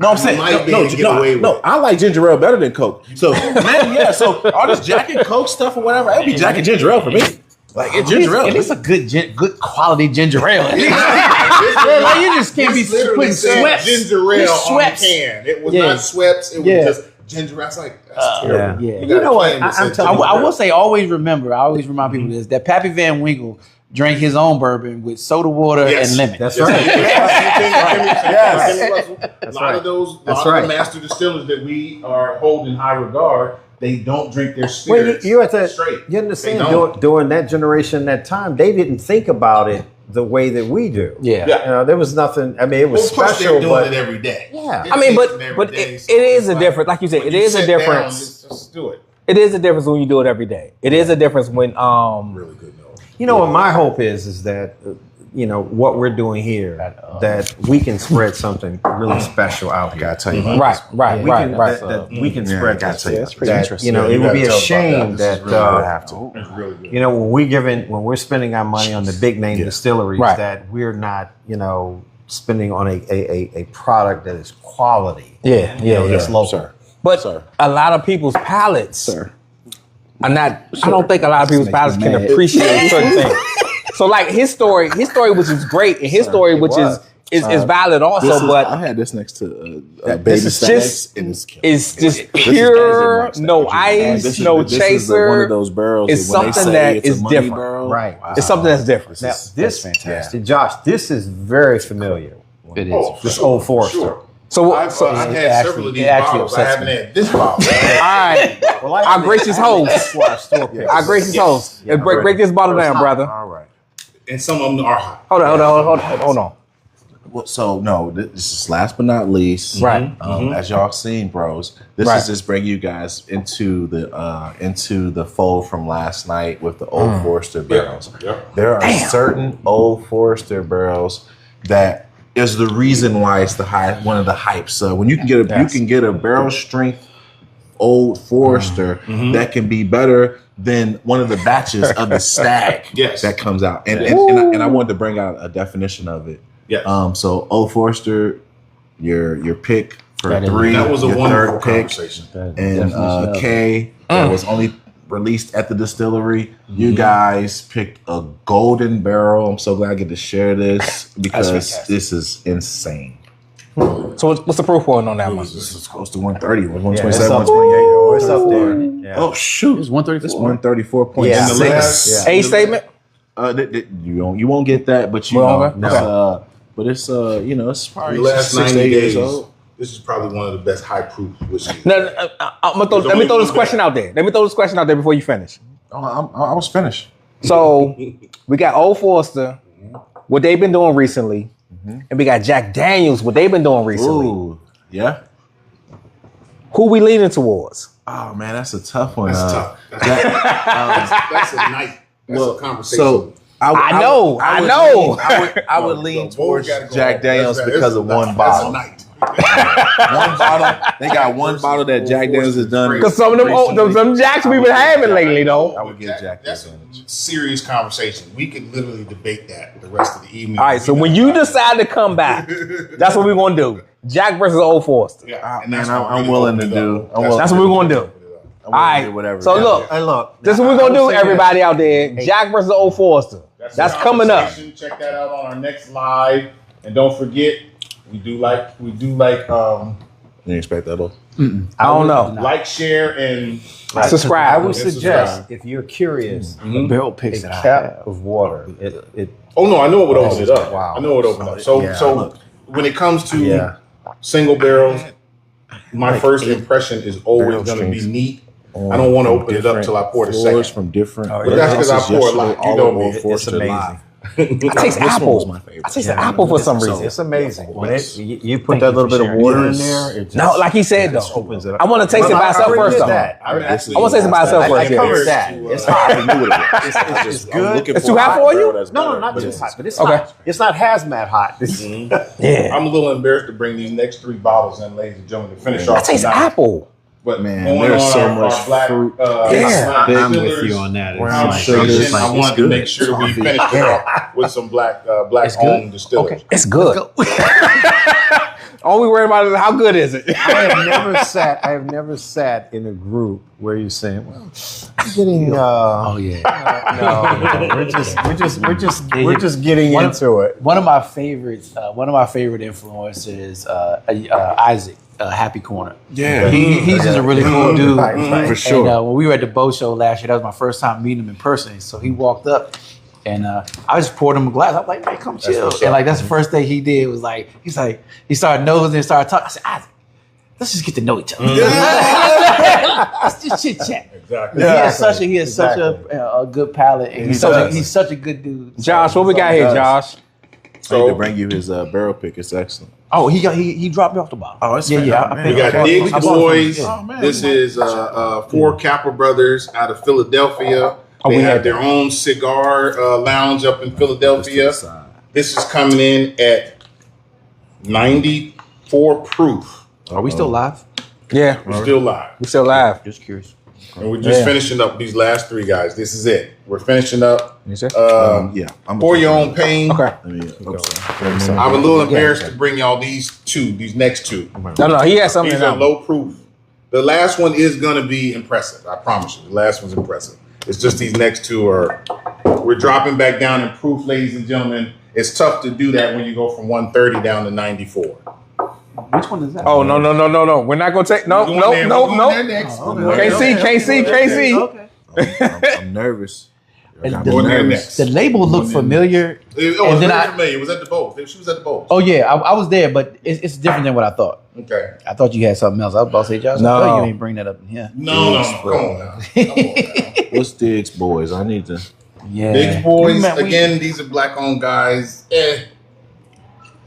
No, I'm saying no. I like ginger ale better than Coke. So man, so all this Jack and Coke stuff or whatever, it'd be Jack and ginger ale for me. Like it's ginger ale. At least a good quality ginger ale. Like you just can't be putting Schweppes. Ginger ale on the can. It was not Schweppes. It was just ginger ale. It's like that's terrible. Yeah. You know what? I will say, always remind people this, that Pappy Van Winkle drank his own bourbon with soda water and lemon. That's right. A lot of the master distillers that we are holding in high regard, they don't drink their spirits straight. You understand, during that generation, that time, they didn't think about it the way that we do. Yeah. There was nothing, I mean, it was special. They're doing it every day. Yeah. I mean, but it is a difference. Like you said, it is a difference. Just do it. It is a difference when you do it every day. It is a difference when Really good note. You know what my hope is that what we're doing here, that we can spread something really special out here. Gotta tell you about right. That we can spread gotta that. tell you. That's pretty interesting. It would be a shame that have to. Really good. when we're spending our money on the big name distilleries, that we're not spending on a product that is quality. That's local. Sir. But a lot of people's palates are not. I don't think a lot of people's palates can appreciate certain things. So like his story, which is great, and his story, which is valid also, but I had this next to this baby is stacks. it's just pure, no ice, no This is chaser. one of those barrels. It's that when they something say that it's a is money different. barrel, Right. It's something that's different. Now, That's this fantastic. Josh, this is very familiar. It is. This Old Forester. Sure. So I've had several of these bottles. I haven't had this bottle. all right, Well, our gracious host, our gracious host, break this bottle down, brother. all right. And some of them are hot. Hold on. Well, so no, this is last but not least. Right. As y'all seen, bros, this Right. is just bring you guys into the fold from last night with the Old Forester barrels. Yep. There are certain Old Forester barrels that is the reason why it's one of the hypes. When you can get a barrel strength Old Forester that can be better than one of the batches of the stag that comes out. And I wanted to bring out a definition of it. Yeah. So Old Forester, your pick for three. That was a your wonderful third pick, conversation. and K that was only released at the distillery. You guys picked a golden barrel. I'm so glad I get to share this because this is insane. So what's the proof point on that one? This is close to 130. 127, It's up, 128. it's up there. Yeah. Oh shoot! It's 134. It's 134.6. Yeah. In the last, A statement. You won't get that, but you Well, know. okay. But it's it's probably the last 6 to 8 90 years days, old. this is probably one of the best high proof whiskeys. No, let me throw this question out there. Let me throw this question out there before you finish. Oh, I was finished. So we got Old Forester, what they've been doing recently, and we got Jack Daniels, what they've been doing recently. Ooh, yeah. Who we leaning towards? Oh man, that's a tough one. That's tough. That's a night. That's a conversation. So I know. I would lean towards gotta go Jack on. Daniels That's- because of one bottle. That's a night. One bottle. They got one bottle that Jack Daniels has done. Because some of them Jacks we've been having lately, though. I would give Jack the That's advantage. a serious conversation. We could literally debate that the rest of the evening. All right, so when you decide to come back, that's what we're gonna do. Jack versus Old Forester. Yeah, and Man, that's I'm willing to do. That's what we're gonna do. All right. Whatever. So look, Hey, look. this is what we're gonna do, everybody out there. Jack versus Old Forester. That's a coming up. conversation. Check that out on our next live, and don't forget, we do like You didn't expect that, though. I don't know. like, share, and I Subscribe. would Yes, suggest subscribe. if you're curious, Barrel picks a that I cap have. of water. It oh no, I know it would open it up. Wow. I know it would open up. So Yeah, so when it comes to Yeah. single barrels, my first impression is always barrel going to be strengths. neat. I don't want to open it up till I pour the Floors second. from different. Oh, But that's because I pour a lot. You know me. it's amazing. I taste This one was apple. my favorite. I taste apple for some reason. It's amazing. When you put that little bit of water in there, it just, No, like he said though. opens it up. I want to taste it Well, by I itself already first did though. that. I want to taste it by itself I first. yeah. covered that. It's hot. I knew what it was. It's good. It's too hot for you? No, not too hot, but it's Okay. hot. It's not hazmat hot. Yeah. I'm a little embarrassed to bring these next 3 bottles in, ladies and gentlemen, to finish I off. taste tonight. apple. But Man, going there's on so our much black, fruit. Yeah. I'm with distillers you on that. brown It's sugar, like- I it's wanted to good. make sure we finish it off with some black owned distillers. Okay. It's good. All we worry about is how good is it? I have never sat in a group where you're saying, "Well, I'm getting." Oh yeah. No, we're just getting into it. One of my favorites. One of my favorite influences. Isaac. Happy Corner. Yeah. He's just a really cool dude. Right. For sure. And when we were at the boat show last year, that was my first time meeting him in person. So he walked up, and I just poured him a glass. I'm like, man, come chill. what's And up. like that's the first thing he did was like, he started nosing and started talking. I said, Isaac, let's just get to know each other. Let's just chit chat. Exactly. He has such a good palate, and he's such a good dude. Josh, what we got here, Josh? I need to bring you his barrel pick. It's excellent. Oh, he dropped me off the bottle. Oh, it's yeah. fantastic. We got Diggs I bought Boys. some, yeah. man. This is 4 Kappa brothers out of Philadelphia. They we have had their own cigar lounge up in Philadelphia. This is coming in at 94 proof. Are we still live? Yeah, We're still live. we still live. Just curious. And we're just finishing up these last 3 guys. This is it. We're finishing up. You see? Yeah. Pour your own pain. Okay. I'm a little embarrassed to bring y'all these next two. No, he has something. These in are them. low proof. The last one is going to be impressive. I promise you. The last one's impressive. It's just these next 2 we're dropping back down in proof, ladies and gentlemen. It's tough to do that when you go from 130 down to 94. Which one is that? Oh no. We're not gonna take no. Can't see. Okay. I'm nervous. The label looked familiar. It was very familiar. It was at the Bowls. She was at the Bowls. Oh yeah, I was there, but it's different than what I thought. Okay. I thought you had something else. I was about to say, Josh, No. you ain't bring that up in here. No. Come on now. What's Diggs Boys? I need to. Yeah. Big Boys, again, these are black-owned guys.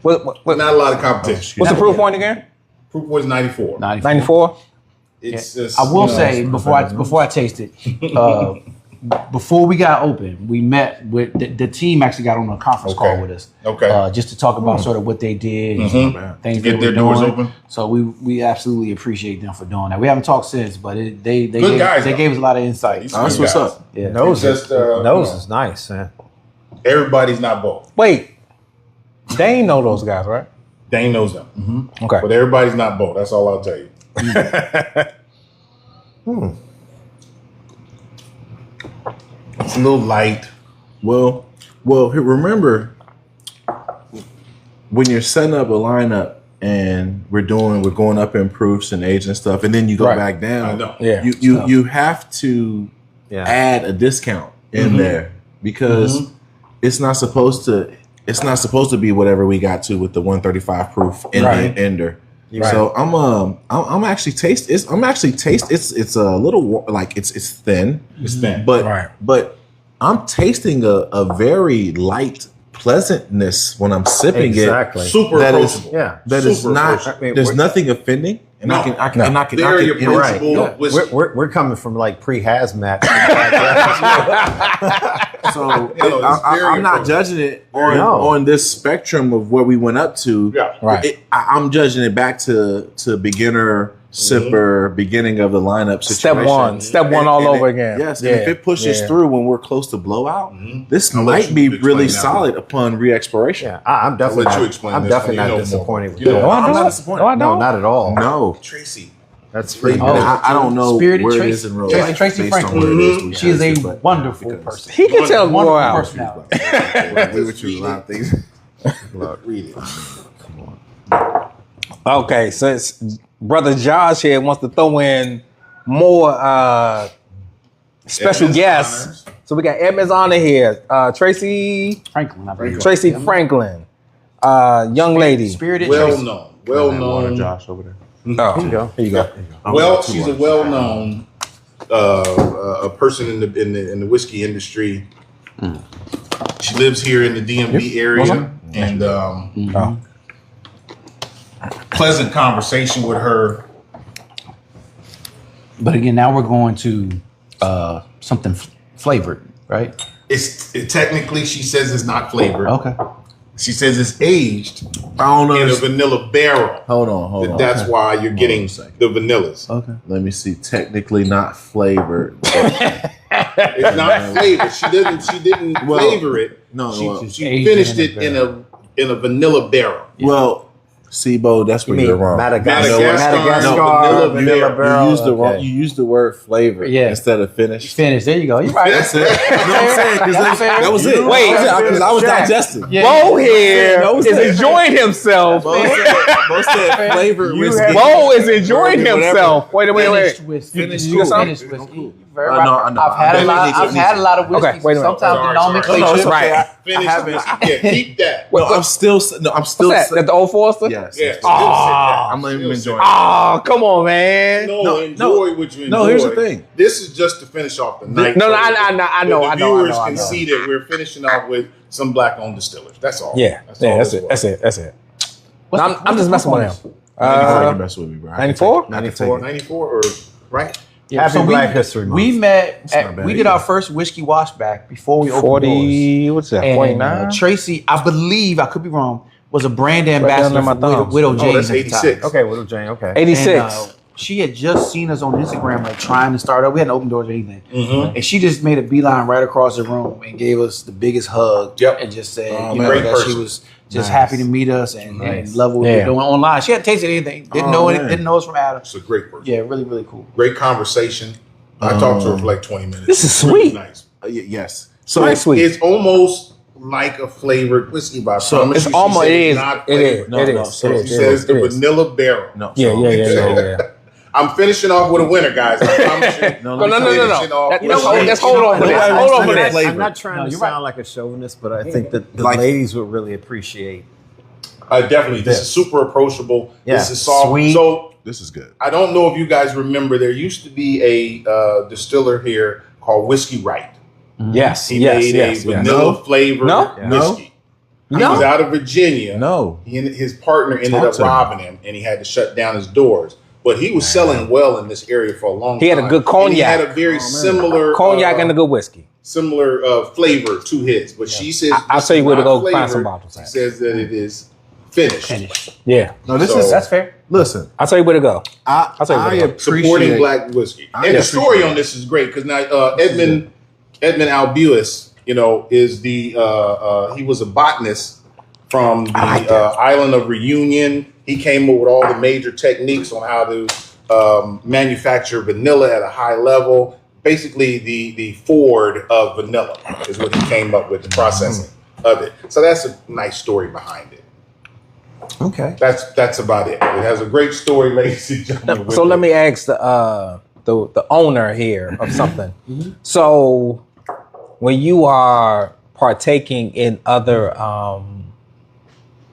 What, not a lot of competition. what's the proof point again? Proof Boys 94. 94. It's just, I will say before I taste it, before we got open, we met with the team. Actually, got on a conference call with us. Okay. Just to talk about sort of what they did, and things Get they their were doors doing. open. So we absolutely appreciate them for doing that. We haven't talked since, but they Good guys, they gave us a lot of insight. That's what's up. Yeah. Nose Just, is nice, man. Everybody's not both. Wait, they ain't know those guys, right? Dane knows them. Okay. But everybody's not both. That's all I'll tell you. It's a little light. Well, remember when you're setting up a lineup and we're going up in proofs and age and stuff, and then you go back down. I know. Yeah. You have to add a discount in there because it's not supposed to be whatever we got to with the 135 proof in the ender. Right. So I'm actually taste. It's a little like it's thin. It's thin. But I'm tasting a very light pleasantness when I'm sipping it. Super approachable. That is not. There's nothing offending, and I can very approachable. We're coming from like pre-hazmat. So I'm not judging it on this spectrum of where we went up to. Yeah. I'm judging it back to beginner sipper, beginning of the lineup situation. Step one all over again. Yes, and if it pushes through when we're close to blowout, this might be really solid upon re-expiration. Yeah, I'm definitely I'll let you not, explain I'm this. definitely You not know disappointed more. with You know, that. I'm not disappointed. No, not at all. No, Tracy. That's pretty I don't know Spirited where it Tracy. is in real Tracy- life. Tracy based on Franklin. where it is we She is tested, a but wonderful because- person. He can tell more Wonderful out. personality. We were choosing a lot of things. Look, read it. Okay, since Brother Josh here wants to throw in more special Edmonds guests. honors. So we got Edmonds on here. Tracy Franklin. Young lady. Spirited Well Tracy. known. Well known. Josh over there. Oh, Here you go. Well, she's a well-known a person in the whiskey industry. She lives here in the DMV area, and pleasant conversation with her. But again, now we're going to something flavored, right? Technically, she says it's not flavored. Okay. She says it's aged I don't in a know. vanilla barrel. Hold on. That's why you're getting the vanillas. Okay. Let me see. Technically not flavored. It's not flavored. She didn't flavor it. No, She aged finished in it in a vanilla barrel. well, Sibo, that's where you're wrong. Madagascar, vanilla barrel. You used the word flavor instead of finished. Finished. There you go. You're right. That's it. You know what I'm saying? 'Cause that was it. Wait, because I was digesting. Bo here is enjoying himself. Most said flavored whiskey. Bo is enjoying himself. Wait. Finished whiskey. Finished You got cool. finished whiskey. Cool. Very I right. know. I've had a lot of whiskey. Okay, wait a minute. Sometimes the nomenclature. No, it's okay. Right. Finished whiskey. Yeah, keep that. No, I'm still. What's that? That the Old Forester? Yes. Yeah, yes. still sit that. I'm not even Still enjoying it. Oh, come on, man. Enjoy what you enjoy. No, here's the thing. This is just to finish off the night. No, so I know. The viewers I can know. see that we're finishing off with some black-owned distillers. That's all. Yeah, all that's this it. was. That's it. I'm just messing with him. You mess with me, bro. 94? 94 or right? Yeah, Happy Black History Month. We met. not bad We did either. our first whiskey washback before we opened 40, what's that, doors. 49? Tracy, I believe, I could be wrong, was a brand down ambassador on my for thumbs. Widow Oh, James that's at the time. 86. Okay, Widow Jane. Okay. 86. And, she had just seen us on Instagram, like trying to start up. We hadn't opened doors or anything. Mm-hmm. And she just made a beeline right across the room and gave us the biggest hug. Yep. And just said, Oh, you know, great that person. she was just happy to meet us and love what we Yeah. were doing online. She hadn't tasted anything. Didn't know it. man. Didn't know us from Adam. It's a great person. Yeah, really, really cool. Great conversation. I talked to her for like 20 minutes. This is sweet. Nice. Yes. So Very sweet. It's almost like a flavored whiskey, but I So promise it's you, she almost said it it's is. not It is. flavored. It no, is. so It She is. says It the is. vanilla barrel. No. Yeah. I'm finishing off with a winner, guys. I promise you. No, No. Finishing off Let's with a hold winner. on for this. Hold on for this. I'm not trying to sound like a chauvinist, but I think that the Like- ladies would really appreciate. Definitely. This is super approachable. Yeah, This is soft. sweet. So This is good. I don't know if you guys remember, there used to be a distiller here called Whiskey Wright. Yes. He Yes. made Yes. a Yes. vanilla flavored No. whiskey. He No. was out of Virginia. No. He and his partner ended Talk up to me. robbing him, and he had to shut down his doors. But he was selling well in this area for a long time. He had a good And he had cognac. a very similar Cognac and a good whiskey. similar flavor to his. But she says, I'll tell you where to not go find some flavored. bottles She at. says that it is finished. Yeah. No, this So- is That's fair. listen. I'll tell you where to go. I I'll tell you what it is. Supporting appreciate black whiskey. I And the appreciate story it. on this is great because now Edmund Albuis, is the he was a botanist from the island of Reunion. He came up with all the major techniques on how to manufacture vanilla at a high level. Basically, the Ford of vanilla is what he came up with, the processing of it. So that's a nice story behind it. Okay. That's about it. It has a great story, ladies and gentlemen. So let me ask the owner here of something. So when you are partaking in other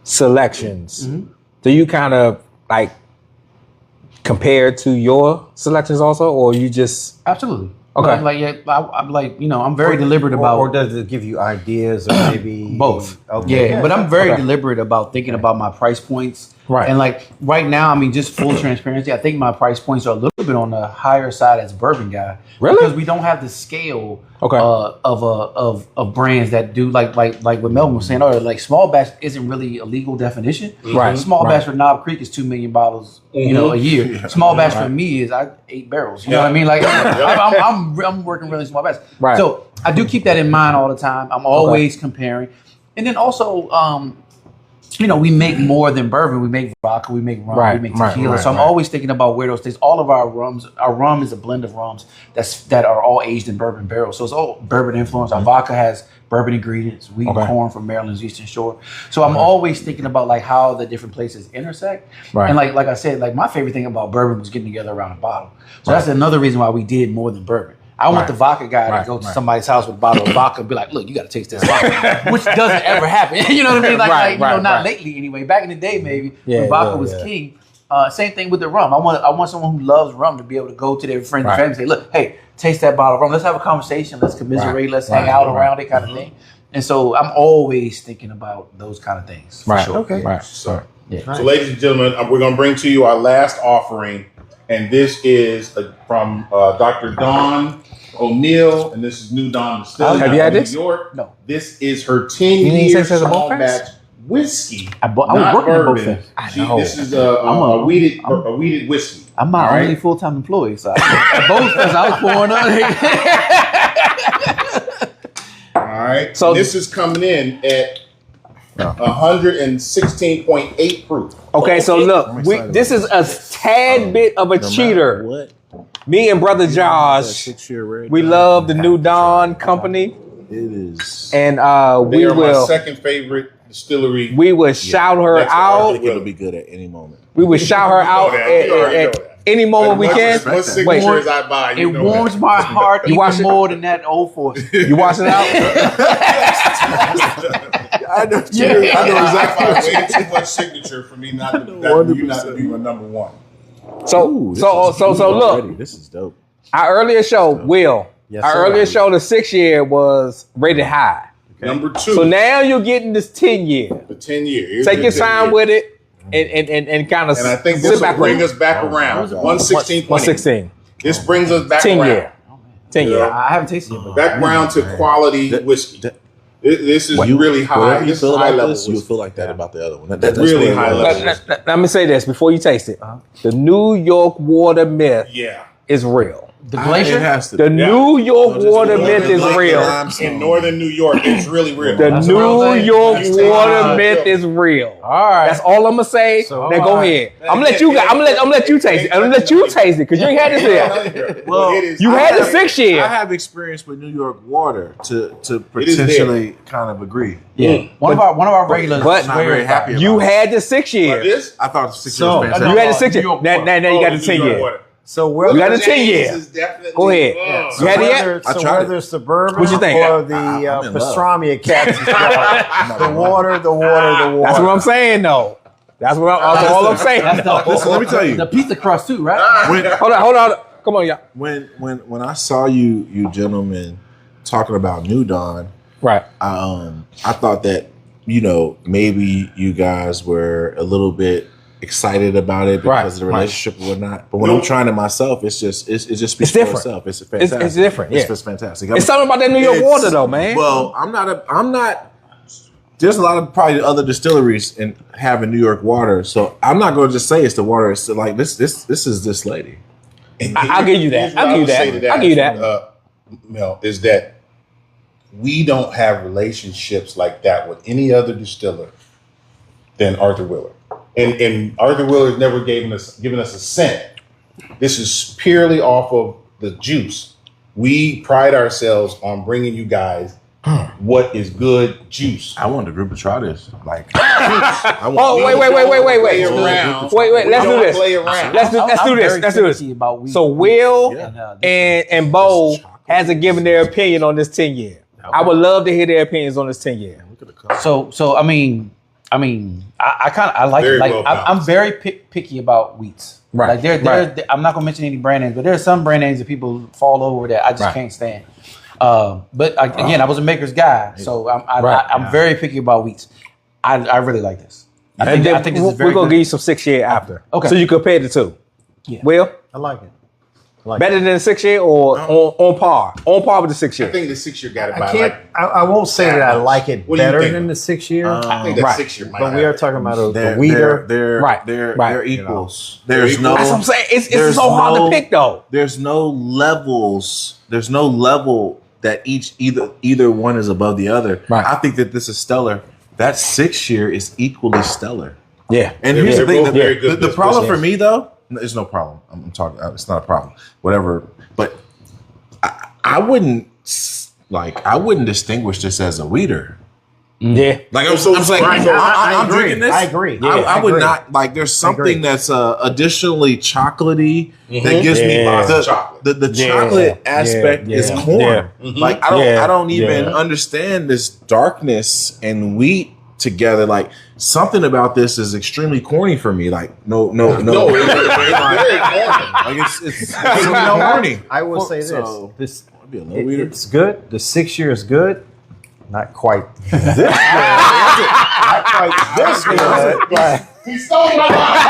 selections, do you kind of like compare to your selections also, or you just Absolutely. Okay. I'm like, I'm very deliberate about Or does it give you ideas or maybe both. Okay. Yeah, but I'm very deliberate about thinking about my price points. Right. And like right now, I mean, just full transparency, I think my price points are a little bit on the higher side as a bourbon guy. Really? Because we don't have the scale Okay. of brands that do like what Melvin was saying earlier, like small batch isn't really a legal definition. Right. Small Right. batch for Knob Creek is 2 million bottles, a year. Small batch for me is 8 barrels. You know what I mean? Like I'm working really small batch. Right. So I do keep that in mind all the time. I'm always comparing. And then also, we make more than bourbon. We make vodka, we make rum, we make tequila. So I'm always thinking about where those things. All of our rum is a blend of rums that are all aged in bourbon barrels. So it's all bourbon influence. Our vodka has bourbon ingredients, wheat and corn from Maryland's Eastern Shore. So I'm always thinking about like how the different places intersect. Right. And like I said, like my favorite thing about bourbon was getting together around a bottle. So that's another reason why we did more than bourbon. I want the vodka guy to go to somebody's house with a bottle of vodka and be like, look, you got to taste this vodka, which doesn't ever happen. You know what I mean? Not lately anyway. Back in the day, maybe, when vodka was king. Same thing with the rum. I want someone who loves rum to be able to go to their friends and family and say, look, hey, taste that bottle of rum. Let's have a conversation. Let's commiserate. Let's hang out around it kind of thing. And so I'm always thinking about those kind of things. For sure. Okay. Right. So, ladies and gentlemen, we're going to bring to you our last offering. And this is from Dr. Dawn O'Neill, and this is New Dawn Distillery. Have you had this? New York. No. This is her didn't say 10-year it's a small Bourbon? batch whiskey. I was not working at bourbon. Bourbon. I know. This is a weeded whiskey. I'm my All right? only full-time employee. So both because I was born All right. So- So this is coming in at 116.8 proof. Okay, so look, this is a tad bit of a cheater. What? Me and brother Josh, 6-year red. we love the New Dawn Company, It is. and They we are my will second favorite distillery. we will shout her Next to I out. think it'll be good at any moment. We will shout her out that. You already know at that. any moment we can. What signatures Wait, I buy, It you know warms that. my heart You watch even it? more than that Old Force. you watch it out. I know. I know exactly. Way too much signature for me not to be my number one. So look, This is dope. our earlier show, Will, Yes, our sir. earlier show, the 6-year was rated high. Number two. So now you're getting this 10-year. the 10-year. Here's Take the your 10 time year. with it and kind of And I think sit this will back bring with us back around. 116.8. 116. This brings us back 10 around. year. 10 year. I haven't tasted it, but Back around to quality whiskey. This is really high. Whatever you This is feel high about level this, you'll whiskey. feel like that about the other one. That's really high level. Let me say this before you taste it. The New York water myth Yeah. is real. The glacier? It has to. The New York water myth is Like real. in northern New York, it's really real. The That's what New I'm saying. York That's water the- myth is real. All right. That's all I'm gonna say. So- now go ahead. I'm gonna let you. I'm gonna let you taste it. I'm gonna let you taste it because you ain't had this yet. Well, it is. You had the 6 year. I have experience with New York water to is there. potentially kind of agree. Yeah. One of our regulars. but- Not very happy about You it. had the 6 year. This? I thought 6 So- years was You fantastic. had the 6 year. Now you got the 10 year. So whether You got the 10 year. Go ahead. You had it yet? whether, I so tried whether it's the bourbon What you think? or the I'm in love. pastrami cats, the water. That's what I'm saying though. That's what that's all I'm saying. That's the, Listen, let me tell you. the pizza crust too, right? When, Hold on. Come on, y'all. when I saw you gentlemen talking about New Dawn, Right. I thought that maybe you guys were a little bit excited about it because of the relationship or whatnot. But when I'm trying it myself, it just speaks It's for different. itself. It's fantastic. It's different. Yeah. It's fantastic. It's something about that New York water though, man. Well, I'm not. There's a lot of probably other distilleries in having New York water, so I'm not going to just say it's the water. It's like this is this lady. I'll give you that. I'll give you that. I'll give you that. Mel, is that we don't have relationships like that with any other distiller than Arthur Wheeler. And Arthur Wheeler has never given us a cent. This is purely off of the juice. We pride ourselves on bringing you guys what is good juice. I want the group to try this. Like, Oh, wait. Play around. Wait. Let's do this. Play around. Let's do I'm this. very Let's do this. picky about wheat. So Will Yeah. and Bo hasn't given their opinion on this 10 year. I would love to hear their opinions on this 10 year. So I mean, I like Very it. Like well I'm balanced. very picky about wheats. Right. Like there, I'm not gonna mention any brand names, but there are some brand names that people fall over that I just Right. can't stand. But again, I was a maker's guy, so I'm very picky about wheats. I really like this. I think this is very we're gonna good. give you some 6 year after. Okay. So you compare the two. Yeah. Will, I like it. better than the 6 year or on par? On par with the 6 I year. think the 6 year got it I by can't. like. I won't say that I like it What do you better think? than the 6 year, I think that Right. 6 year might. but we have are it. talking about they're the weeder. they're equals. There's no. That's what I'm saying. It's there's so hard to pick though. There's no levels. There's no level that either one is above the other. Right. I think that this is stellar. That 6 year is equally stellar. Yeah. And They're here's the thing: both very good the problem for business. me, though, there's no problem. I'm talking. It's not a problem. Whatever. But I wouldn't distinguish this as a weeder. Yeah. Like I'm saying, I'm agree. drinking this. I agree. I would agree. not like. There's something agree. that's additionally chocolatey that gives me Yeah. the chocolate aspect is Yeah. corn. Yeah. Like I don't even understand this darkness and wheat together. Like something about this is extremely corny for me. Like no. No, it's very corny. Like it's You know what? corny. I will say this: So, this be a little weeder. it's good. The 6 year is good. Not quite this good. Not quite this good. But He stole my line.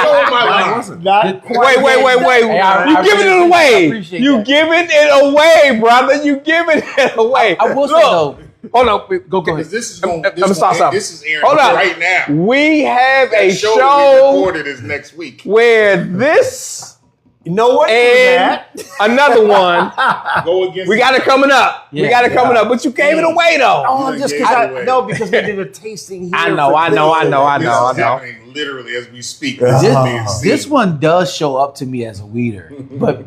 Stole my line. not quite. Wait. Hey, I You giving really it away. appreciate You that. giving it away, brother. You giving it away. I will say Look, though. Hold on. Go ahead. Because this is going. I'm stop. This is airing Hold on. right now. We have a That show that we show recorded is next week. where this You know what? and another one Go against. we got it coming up. We got it coming up, but you gave it away though. Oh, You just gave because it away. no, because we did a tasting here. I know. This is happening literally as we speak. This is being seen. This one does show up to me as a weeder, but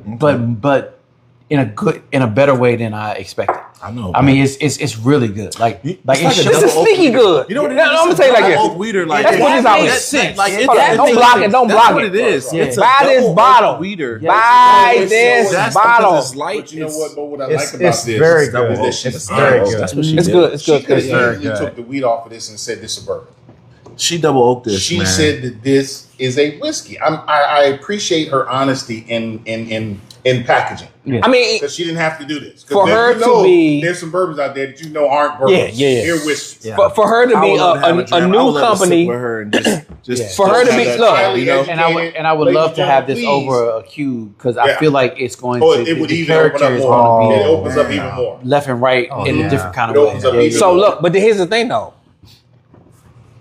in a better way than I expected. I know. I mean, it's really good. Like it like a shows. This is sneaky good. You know what it is? No, I'm gonna tell you like Oak this. weeder, like Let's put this out makes there. sense. Like Hold on, that don't thing- block it, don't that's block what it. it is. Yeah. It's a Buy this double bottle. oak weeder. Buy It's this so- That's bottle. because it's light. But you know It's- what? But what I It's- like about it's this very is good. that she's It's very honest. good. That's what she It's did. good. It's She good. could It's have good. easily took the wheat off of this and said this is a bourbon. She double oaked this. She man. said that this is a whiskey. I appreciate her honesty in packaging. I mean, Because she didn't have to do this. 'Cause For there- her you know to be- there's some bourbons out there that you know aren't bourbons. Yeah. They're whiskeys. Yeah. for her to I be would love to have a drink. I new would love to sit company. with her and just For her to Have be that look, highly you know, educated, and I would ladies love and to have this gentlemen, please. over a cube because I Yeah. feel like it's going Oh, to it would the even open character up is more. going It to opens up man. even more. be left and right in yeah. a different kind It of opens way. up even So more. look, but here's the thing though.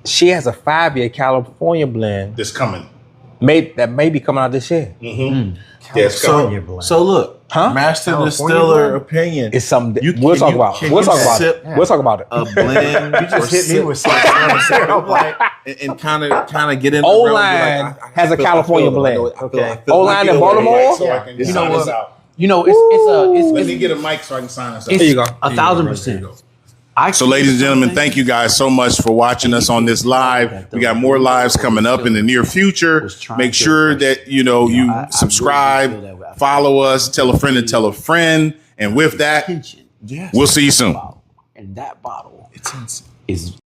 She has a 5-year California blend This coming. may be coming out this year. Yes, So look, Master Distiller opinion It's something we'll talk about. We'll talk about it. We'll talk about it. A blend. You just hit me with something. And kind of get in. O-Line has a California blend. Okay. O-Line in Baltimore. So I can sign us out. You know, it's Let me get a mic so I can sign us out. Here you go. 1,000%. So, ladies and gentlemen, thank you guys so much for watching us on this live. We got more lives coming up in the near future. Make sure that you subscribe, follow us, tell a friend to tell a friend. And with that, we'll see you soon. And that bottle is